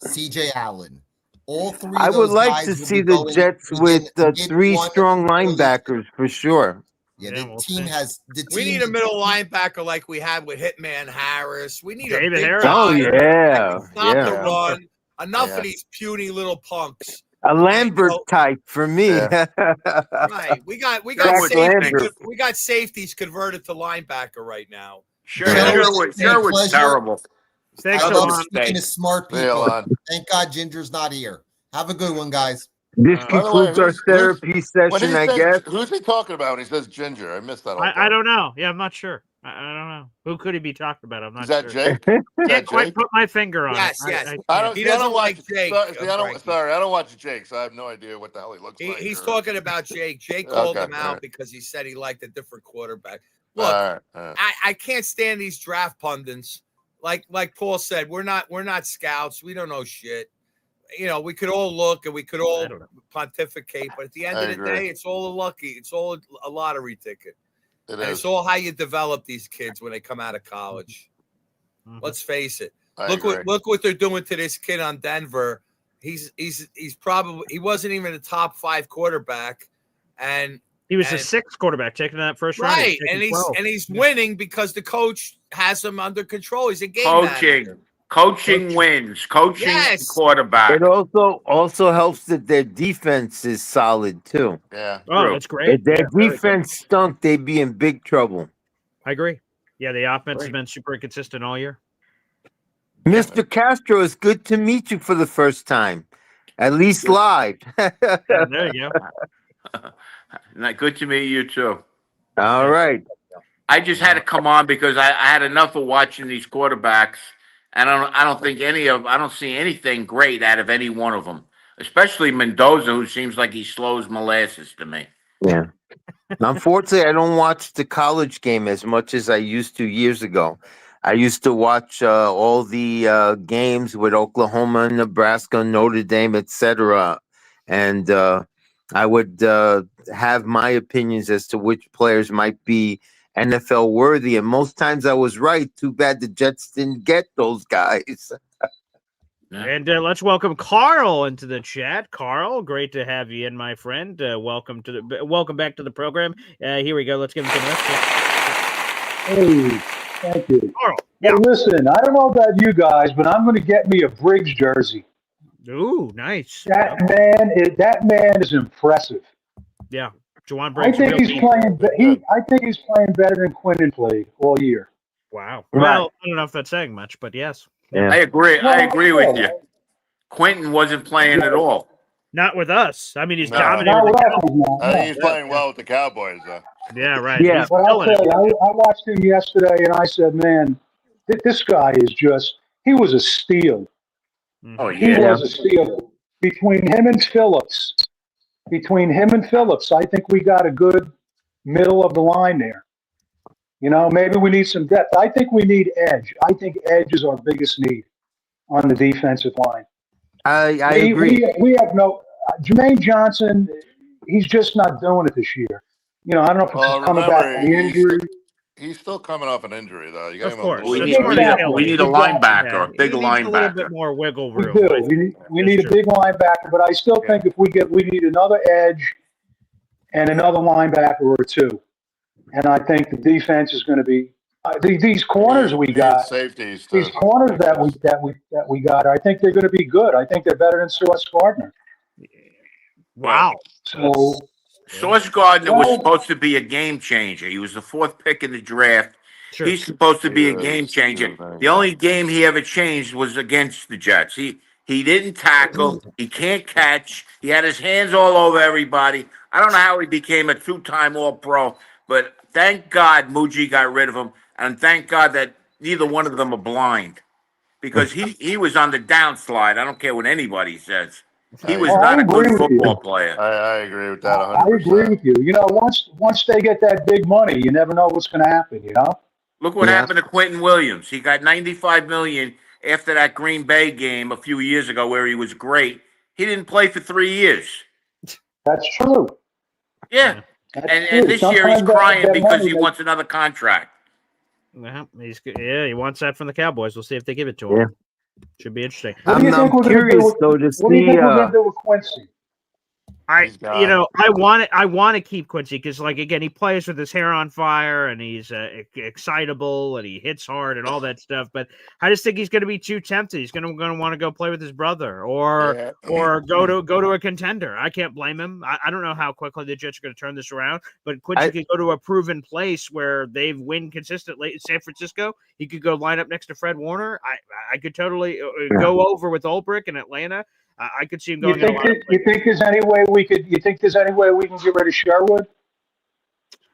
CJ Allen. All three of I would those like guys to will see be the going Jets with within three one strong early. linebackers for sure. Yeah, the team has We need a middle linebacker like we had with Hitman Harris. We need David a big Harris. guy Oh, that yeah. can stop Yeah. the run. Enough Yeah. of these puny little punks. A Lambert type for me. Right. We got Jack Lambert. safeties converted to linebacker right now. Sherwood's terrible. Thanks, I love Alon. speaking to smart Hey, people. Alon. Thank God Ginger's not here. Have a good one, guys. This By the way, concludes our therapy session, I guess. Who's he talking about when he says Ginger? I missed that all. I don't know. Yeah, I'm not sure. I don't know. Who could he be talking about? I'm not Is that sure. Jake? Can't quite put my finger on Yes, it. yes. I don't. He see, I doesn't don't like watch Jake. I don't watch Jake, so I have no idea what the hell he looks like. He's talking about Jake. Jake called Okay, him out all right. because he said he liked a different quarterback. Look, All right. I can't stand these draft pundits. Like Paul said, we're not scouts. We don't know shit. You know, we could all look and we could all pontificate, but at the end I of the agree. day, it's all a lucky. It's all a lottery ticket. It And is. it's all how you develop these kids when they come out of college. Let's face it. I Look agree. what they're doing to this kid on Denver. He's probably he wasn't even a top 5 quarterback, and He was a 6th quarterback taking that first round. right, and he's winning because the coach has him under control. He's a game manager. Coaching wins. Coaching Yes. quarterback. It also helps that their defense is solid too. Yeah. Oh, that's great. If their Yeah, very defense stunk, they'd be in big trouble. I agree. Yeah, the offense has been super inconsistent all year. Mr. Castro, it's good to meet you for the first time, at least live. There you go. Not good to meet you too. All right. I just had to come on because I had enough of watching these quarterbacks, and I don't see anything great out of any one of them, especially Mendoza, who seems like he slows molasses to me. Yeah. Unfortunately, I don't watch the college game as much as I used to years ago. I used to watch all the games with Oklahoma, Nebraska, Notre Dame, etc. And I would have my opinions as to which players might be NFL worthy. And most times I was right. Too bad the Jets didn't get those guys. And let's welcome Carl into the chat. Carl, great to have you in, my friend. Welcome back to the program. Here we go. Let's give him some rest. Hey, thank you. Carl, Hey, listen, I don't know about you guys, but I'm going to get me a Briggs jersey. Ooh, nice. That man is impressive. Yeah, Juwan I Briggs. think he's playing. I think he's playing better than Quinton played all year. Wow. Right. Well, I don't know if that's saying much, but yes. Yeah. I agree with you. Quentin wasn't playing at all. Not with us. I mean, he's No. dominating. Not the with us, Cowboys. no. I think he's playing well with the Cowboys, though. Yeah, right. Yeah. He's But I'll killing tell it. you, I watched him yesterday, and I said, "Man, this guy is just—he was a steal. Oh He yeah. was a steal between him and Phillips. I think we got a good middle of the line there. You know, maybe we need some depth. I think we need edge. I think edge is our biggest need on the defensive line. I agree. We have no Jermaine Johnson. He's just not doing it this year. You know, I don't know if Well, he's coming back remember, from the injury. he's still coming off an injury, though. You got Of course. We That's need, more we, than need, we need Hill. a linebacker, Yeah, a big he needs a little bit linebacker. more wiggle We room. do. We need a big linebacker, but I still think if we need another edge and another linebacker or two, and I think the defense is going to be these corners we got. Safeties. These corners that we got, I think they're going to be good. I think they're better than Sauce Gardner. Wow. So Sauce Gardner was supposed to be a game changer. He was the 4th pick in the draft. Sure. He's supposed to be a game changer. The only game he ever changed was against the Jets. He didn't tackle. He can't catch. He had his hands all over everybody. I don't know how he became a 2-time All-Pro, But thank God Muji got rid of him, and thank God that neither one of them are blind, because he was on the downslide. I don't care what anybody says. He was not a good football player. I agree with that I 100%. agree with you. You know, once they get that big money, you never know what's going to happen. You know. Look what happened to Quentin Williams. He got $95 million after that Green Bay game a few years ago where he was great. He didn't play for 3 years. That's true. Yeah. That's And true. this year he's Sometimes crying that because money he wants another contract. He wants that from the Cowboys. We'll see if they give it to him. Should be interesting. What do you think we're going to do? What do you think we're going to do with Quincy? I want to keep Quincy because, like, again, he plays with his hair on fire and he's excitable and he hits hard and all that stuff. But I just think he's going to be too tempted. He's going to want to go play with his brother or go to a contender. I can't blame him. I don't know how quickly the Jets are going to turn this around, but Quincy could go to a proven place where they've win consistently. San Francisco, he could go line up next to Fred Warner. I could totally go over with Ulbrich in Atlanta. I could see him going. You think there's any way we could? You think there's any way we can get rid of Sherwood?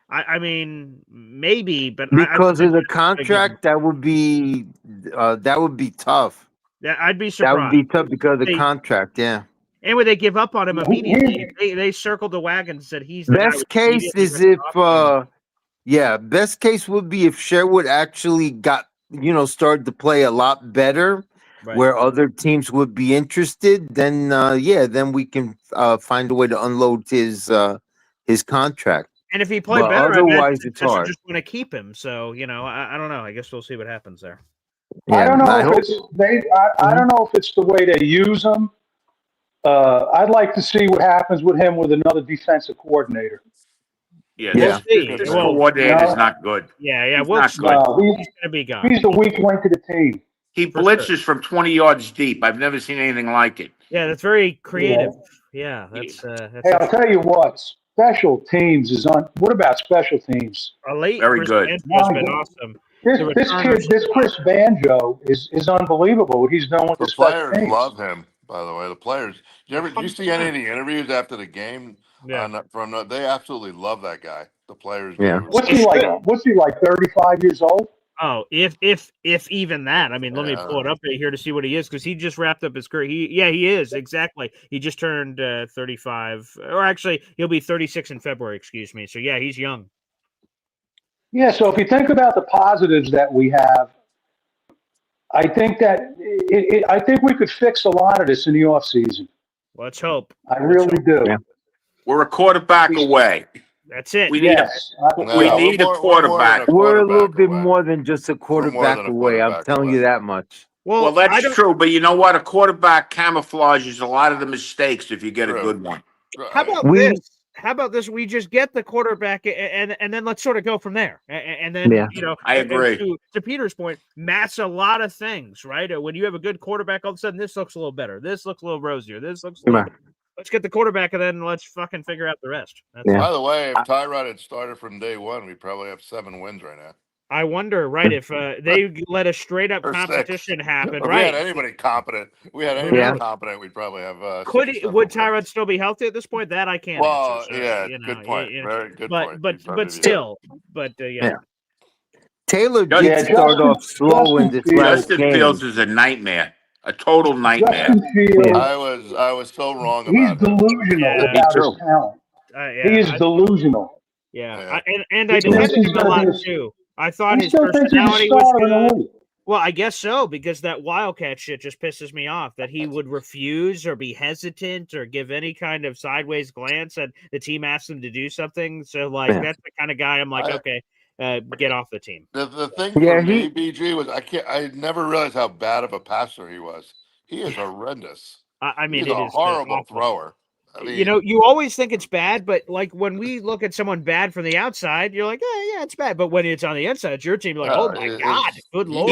I mean, maybe, but because of the contract, that would be tough. Yeah, I'd be surprised. That would be tough because of the contract. Yeah. And when they give up on him immediately, they circled the wagon and said he's the best case is if best case would be if Sherwood actually got started to play a lot better. Right. Where other teams would be interested, then then we can find a way to unload his contract. And if he played better, otherwise it's hard. Just want to keep him. So I don't know. I guess we'll see what happens there. Yeah, I don't know I don't know if it's the way they use him. I'd like to see what happens with him with another defensive coordinator. Yeah. We'll see. This coordinator is not good. Yeah. He's not good. He's going to be gone. He's the weak link of the team. He blitzes from 20 yards deep. I've never seen anything like it. Yeah, that's very creative. Yeah, that's hey, I'll tell you what. Special teams is on. What about special teams? Very good. Has been awesome. This Chris Banjo is unbelievable. What he's done with the players love him. By the way, the players. Do you see any of the interviews after the game? Yeah. They absolutely love that guy. The players. Yeah. What's he like? 35 years old? Oh, if even that. I mean, let me pull it up here to see what he is because he just wrapped up his career. He is exactly. He just turned 35, or actually, he'll be 36 in February. Excuse me. So yeah, he's young. Yeah. So if you think about the positives that we have, I think that I think we could fix a lot of this in the offseason. Let's hope. I really do. Yeah. We're a quarterback away. That's it. We need a quarterback. We're a little bit more than just a quarterback away. I'm telling you that much. Well, that's true. But you know what? A quarterback camouflages a lot of the mistakes if you get a good one. How about this? How about this? We just get the quarterback and then let's sort of go from there. And then, I agree. To Peter's point, match a lot of things, right? When you have a good quarterback, all of a sudden this looks a little better. This looks a little rosier. This looks a little better. Let's get the quarterback and then let's fucking figure out the rest. By the way, if Tyrod had started from day one, we probably have 7 wins right now. I wonder, right, if they let a straight up competition happen, if right? We had anybody competent, we'd probably have. Would Tyrod still be healthy at this point? That I can't answer. So, good point. Very good point. But still, yeah. Taylor did start off slow in this last game. Justin Fields is a nightmare. A total nightmare. I was so wrong about He's delusional about his talent. He is delusional. Yeah. And I defended him a lot too. I thought his personality was good. Well, I guess so, because that Wildcat shit just pisses me off, that he would refuse or be hesitant or give any kind of sideways glance and the team asks him to do something. So, that's the kind of guy I'm like, okay, get off the team. The thing for me, BG, was I never realized how bad of a passer he was. He is horrendous. I mean, he's a horrible thrower. I mean, you always think it's bad, but when we look at someone bad from the outside, you're like, yeah, it's bad. But when it's on the inside, it's your team. You're like, oh my god, good lord.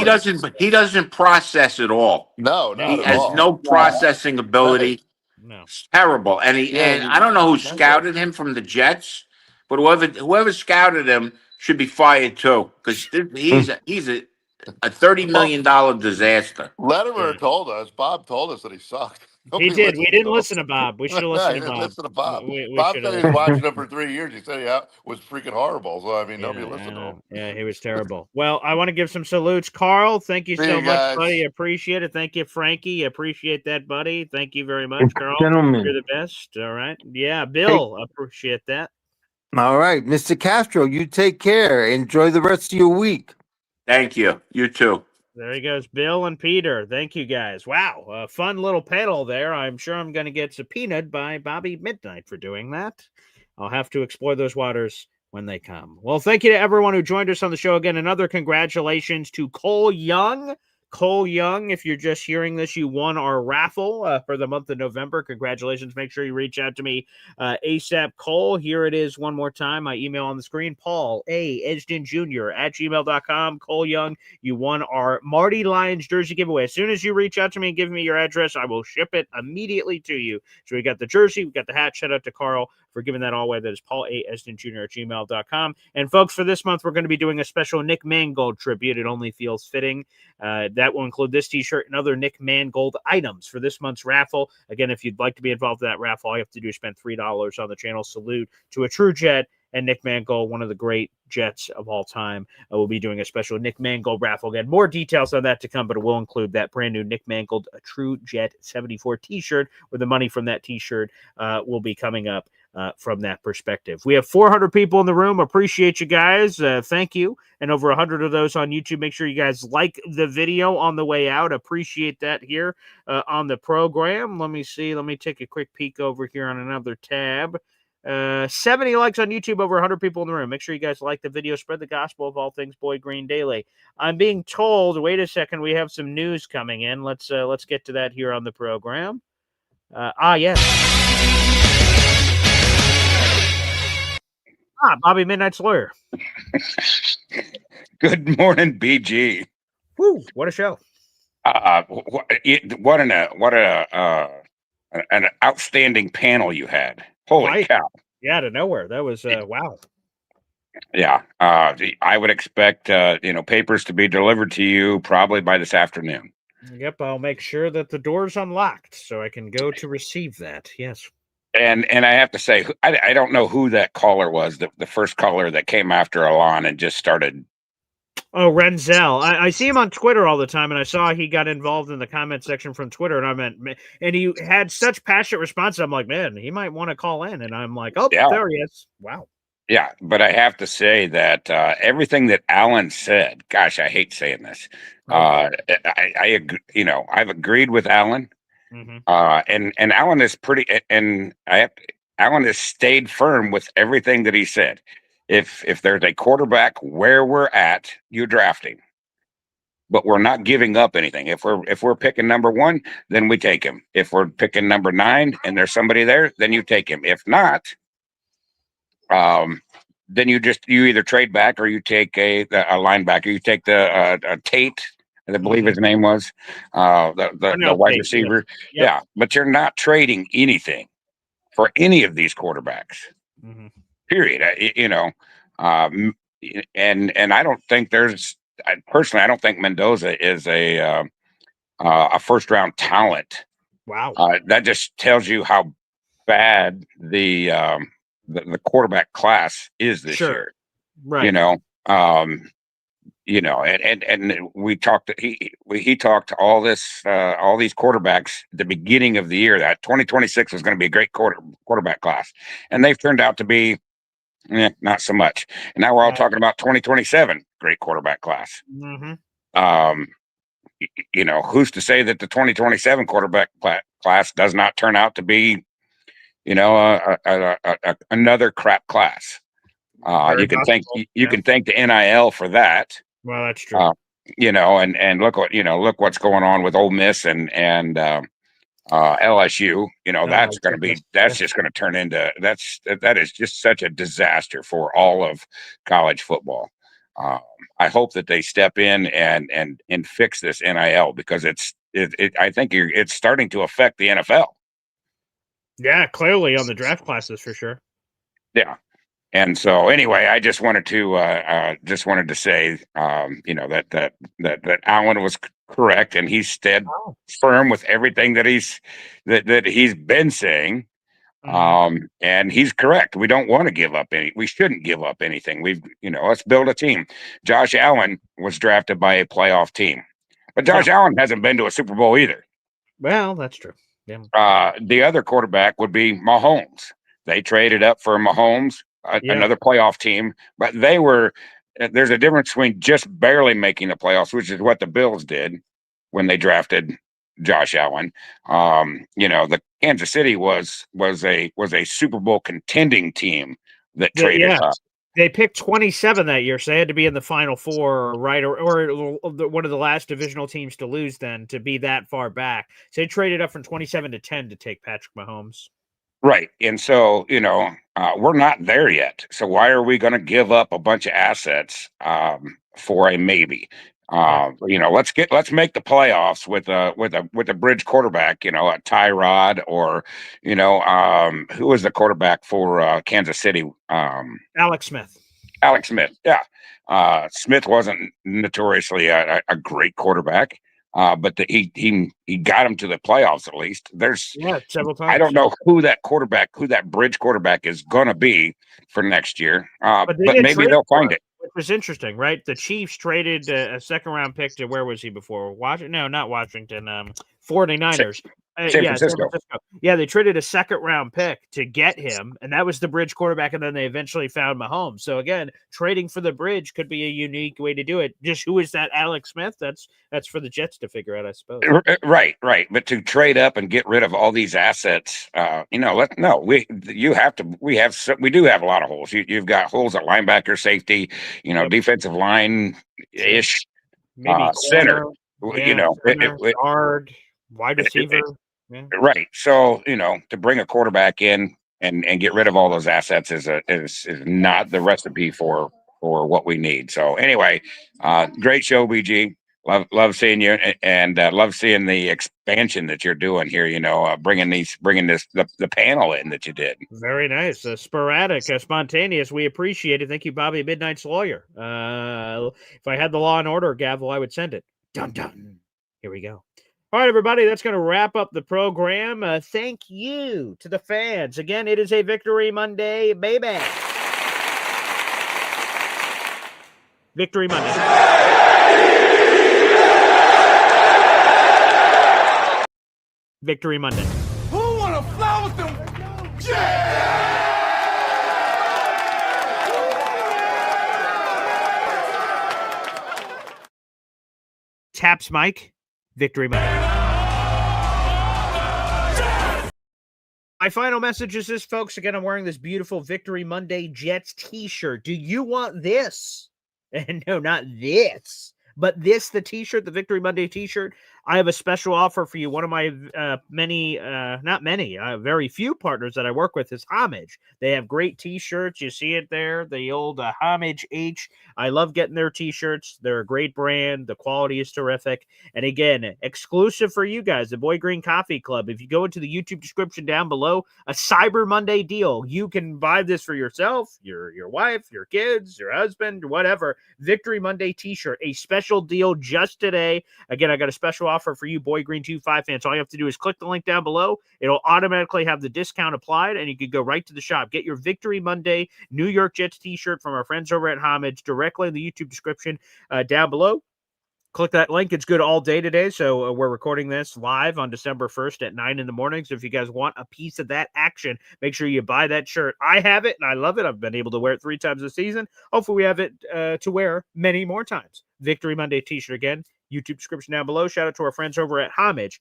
He doesn't process at all. No, he has no processing ability. No, it's terrible. And and I don't know who scouted him from the Jets, but whoever scouted him should be fired too, because he's a $30 million disaster. Latimer told us. Bob told us that he sucked. He Nobody did. We listened didn't to him. listen to Bob. We should have No, listened he to didn't Bob. listen to Bob. We Bob should said have he was listened. watching him for 3 years. He said was freaking horrible. So I mean, nobody listened to him. Yeah, he was terrible. Well, I want to give some salutes. Carl, thank you See so you much, guys. buddy. Appreciate it. Thank you, Frankie. Appreciate that, buddy. Thank you very much, Carl. Gentlemen. You're the best. All right. Yeah, Bill, appreciate that. All right, Mr. Castro, you take care. Enjoy the rest of your week. Thank you. You too. There he goes, Bill and Peter. Thank you, guys. Wow, a fun little panel there. I'm sure I'm going to get subpoenaed by Bobby Midnight for doing that. I'll have to explore those waters when they come. Well, thank you to everyone who joined us on the show again. Another congratulations to Cole Young. Cole Young, if you're just hearing this, you won our raffle for the month of November. Congratulations. Make sure you reach out to me ASAP Cole. Here it is one more time. My email on the screen, Paul A. Edgden Jr. at gmail.com. Cole Young, you won our Marty Lions jersey giveaway. As soon as you reach out to me and give me your address, I will ship it immediately to you. So we got the jersey, we got the hat. Shout out to Carl for giving that all away. That is Paul A. Edgden Jr. at gmail.com. And folks, for this month, we're going to be doing a special Nick Mangold tribute. It only feels fitting. That will include this t-shirt and other Nick Mangold items for this month's raffle. Again, if you'd like to be involved in that raffle, all you have to do is spend $3 on the channel. Salute to a true Jet and Nick Mangold, one of the great Jets of all time. We'll be doing a special Nick Mangold raffle. Again, more details on that to come, but it will include that brand new Nick Mangold, a true Jet 74 t-shirt, where the money from that t-shirt will be coming up from that perspective. We have 400 people in the room. Appreciate you guys. Thank you. And over 100 of those on YouTube. Make sure you guys like the video on the way out. Appreciate that here on the program. Let me see. Let me take a quick peek over here on another tab. 70 likes on YouTube, over 100 people in the room. Make sure you guys like the video. Spread the gospel of all things Boy Green Daily. I'm being told, wait a second, we have some news coming in. Let's get to that here on the program. Yes. Bobby Midnight's lawyer. Good morning, BG. Woo! What a show. What an outstanding panel you had. Holy cow! Yeah, out of nowhere. That was wow. Yeah, I would expect papers to be delivered to you probably by this afternoon. Yep, I'll make sure that the door's unlocked so I can go to receive that. Yes. And I have to say, I don't know who that caller was, the first caller that came after Alon and just started. Oh, Renzel. I see him on Twitter all the time, and I saw he got involved in the comment section from Twitter, and he had such passionate responses. I'm like, man, he might want to call in, and I'm like, oh, yeah. There he is. Wow. Yeah, but I have to say that everything that Alan said, gosh, I hate saying this. I agree, I've agreed with Alan. Mm-hmm. And Alan is Alan has stayed firm with everything that he said. If there's a quarterback where we're at, you're drafting, but we're not giving up anything. If we're picking number 1, then we take him. If we're picking number 9 and there's somebody there, then you take him. If not, then you either trade back or you take a linebacker. You take the Tate. I believe his name was the wide receiver. Yeah, but you're not trading anything for any of these quarterbacks. Mm-hmm. Period. And I don't think personally, I don't think Mendoza is a first round talent. Wow. That just tells you how bad the quarterback class is this year. Right. And we talked. He talked to all these quarterbacks at the beginning of the year that 2026 was going to be a great quarterback class, and they've turned out to be not so much. And now we're all talking about 2027 great quarterback class. Mm-hmm. Who's to say that the 2027 quarterback class does not turn out to be, another crap class? You can thank the NIL for that. Well, that's true. And look what's going on with Ole Miss and LSU. That's just going to turn into that is just such a disaster for all of college football. I hope that they step in and fix this NIL because I think it's starting to affect the NFL. Yeah, clearly on the draft classes for sure. Yeah. And so anyway, I just wanted to say, that Alan was correct, and he's firm with everything that he's been saying. And he's correct. We don't want to give up we shouldn't give up anything. Let's build a team. Josh Allen was drafted by a playoff team, but Josh Allen hasn't been to a Super Bowl either. Well, that's true. Yeah. The other quarterback would be Mahomes. They traded up for Mahomes, another playoff team, but there's a difference between just barely making the playoffs, which is what the Bills did when they drafted Josh Allen. The Kansas City was a Super Bowl contending team that traded up. They picked 27 that year, so they had to be in the Final Four, right? Or one of the last divisional teams to lose then to be that far back. So they traded up from 27 to 10 to take Patrick Mahomes. Right. And so, we're not there yet. So why are we going to give up a bunch of assets for a maybe? Let's make the playoffs with a bridge quarterback, a Tyrod, or who was the quarterback for Kansas City? Alex Smith. Yeah. Smith wasn't notoriously a great quarterback, but he got him to the playoffs at least. Several times. I don't know who that bridge quarterback is going to be for next year, but maybe they'll find it. Which was interesting, right? The Chiefs traded a second-round pick to, where was he before? Washington? No, not Washington. 49ers. San Francisco. Yeah, they traded a second-round pick to get him, and that was the bridge quarterback, and then they eventually found Mahomes. So, again, trading for the bridge could be a unique way to do it. Just who is that Alex Smith? That's for the Jets to figure out, I suppose. Right. But to trade up and get rid of all these assets, we do have a lot of holes. You've got holes at linebacker, safety, defensive line-ish, maybe center, guard, wide receiver. Right. So, to bring a quarterback in and get rid of all those assets is not the recipe for what we need. So anyway, great show, BG. Love seeing you, and love seeing the expansion that you're doing here. Bringing the panel in that you did. Very nice, sporadic, spontaneous. We appreciate it. Thank you, Bobby, Midnight's lawyer. If I had the Law and Order gavel, I would send it. Dun dun. Here we go. All right, everybody, that's going to wrap up the program. Thank you to the fans. Again, it is a Victory Monday, baby. Victory Monday. Victory Monday. Who want to fly with them? Taps Mike. Victory Monday. My final message is this, folks. Again, I'm wearing this beautiful Victory Monday Jets t-shirt. Do you want this? And no, not this, but this, the t-shirt, the Victory Monday t-shirt. I have a special offer for you. One of my very few partners that I work with is Homage. They have great t-shirts. You see it there, the old Homage H. I love getting their t-shirts. They're a great brand. The quality is terrific. And again, exclusive for you guys, the Boy Green Coffee Club. If you go into the YouTube description down below, a Cyber Monday deal. You can buy this for yourself, your wife, your kids, your husband, whatever. Victory Monday t-shirt, a special deal just today. Again, I got a special offer for you Boy Green 25 fans. All you have to do is click the link down below. It'll automatically have the discount applied, and you can go right to the shop. Get your Victory Monday New York Jets t-shirt from our friends over at Homage directly in the YouTube description down below. Click that link. It's good all day today. So we're recording this live on December 1st at 9 in the morning. So if you guys want a piece of that action, make sure you buy that shirt. I have it and I love it. I've been able to wear it 3 times this season. Hopefully we have it to wear many more times. Victory Monday t-shirt again. YouTube description down below. Shout out to our friends over at Homage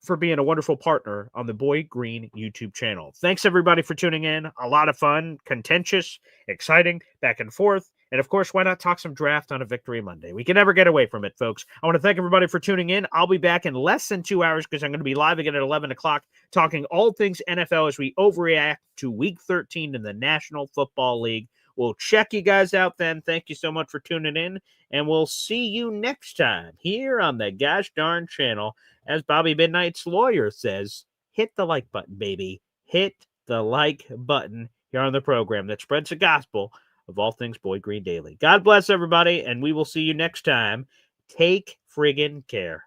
for being a wonderful partner on the Boy Green YouTube channel. Thanks everybody for tuning in. A lot of fun, contentious, exciting, back and forth. And of course, why not talk some draft on a Victory Monday? We can never get away from it, folks. I want to thank everybody for tuning in. I'll be back in less than 2 hours because I'm going to be live again at 11 o'clock talking all things NFL as we overreact to Week 13 in the National Football League. We'll check you guys out then. Thank you so much for tuning in, and we'll see you next time here on the gosh darn channel. As Bobby Midnight's lawyer says, hit the like button, baby. Hit the like button. here on the program that spreads the gospel of all things Boy Green Daily. God bless everybody, and we will see you next time. Take friggin' care.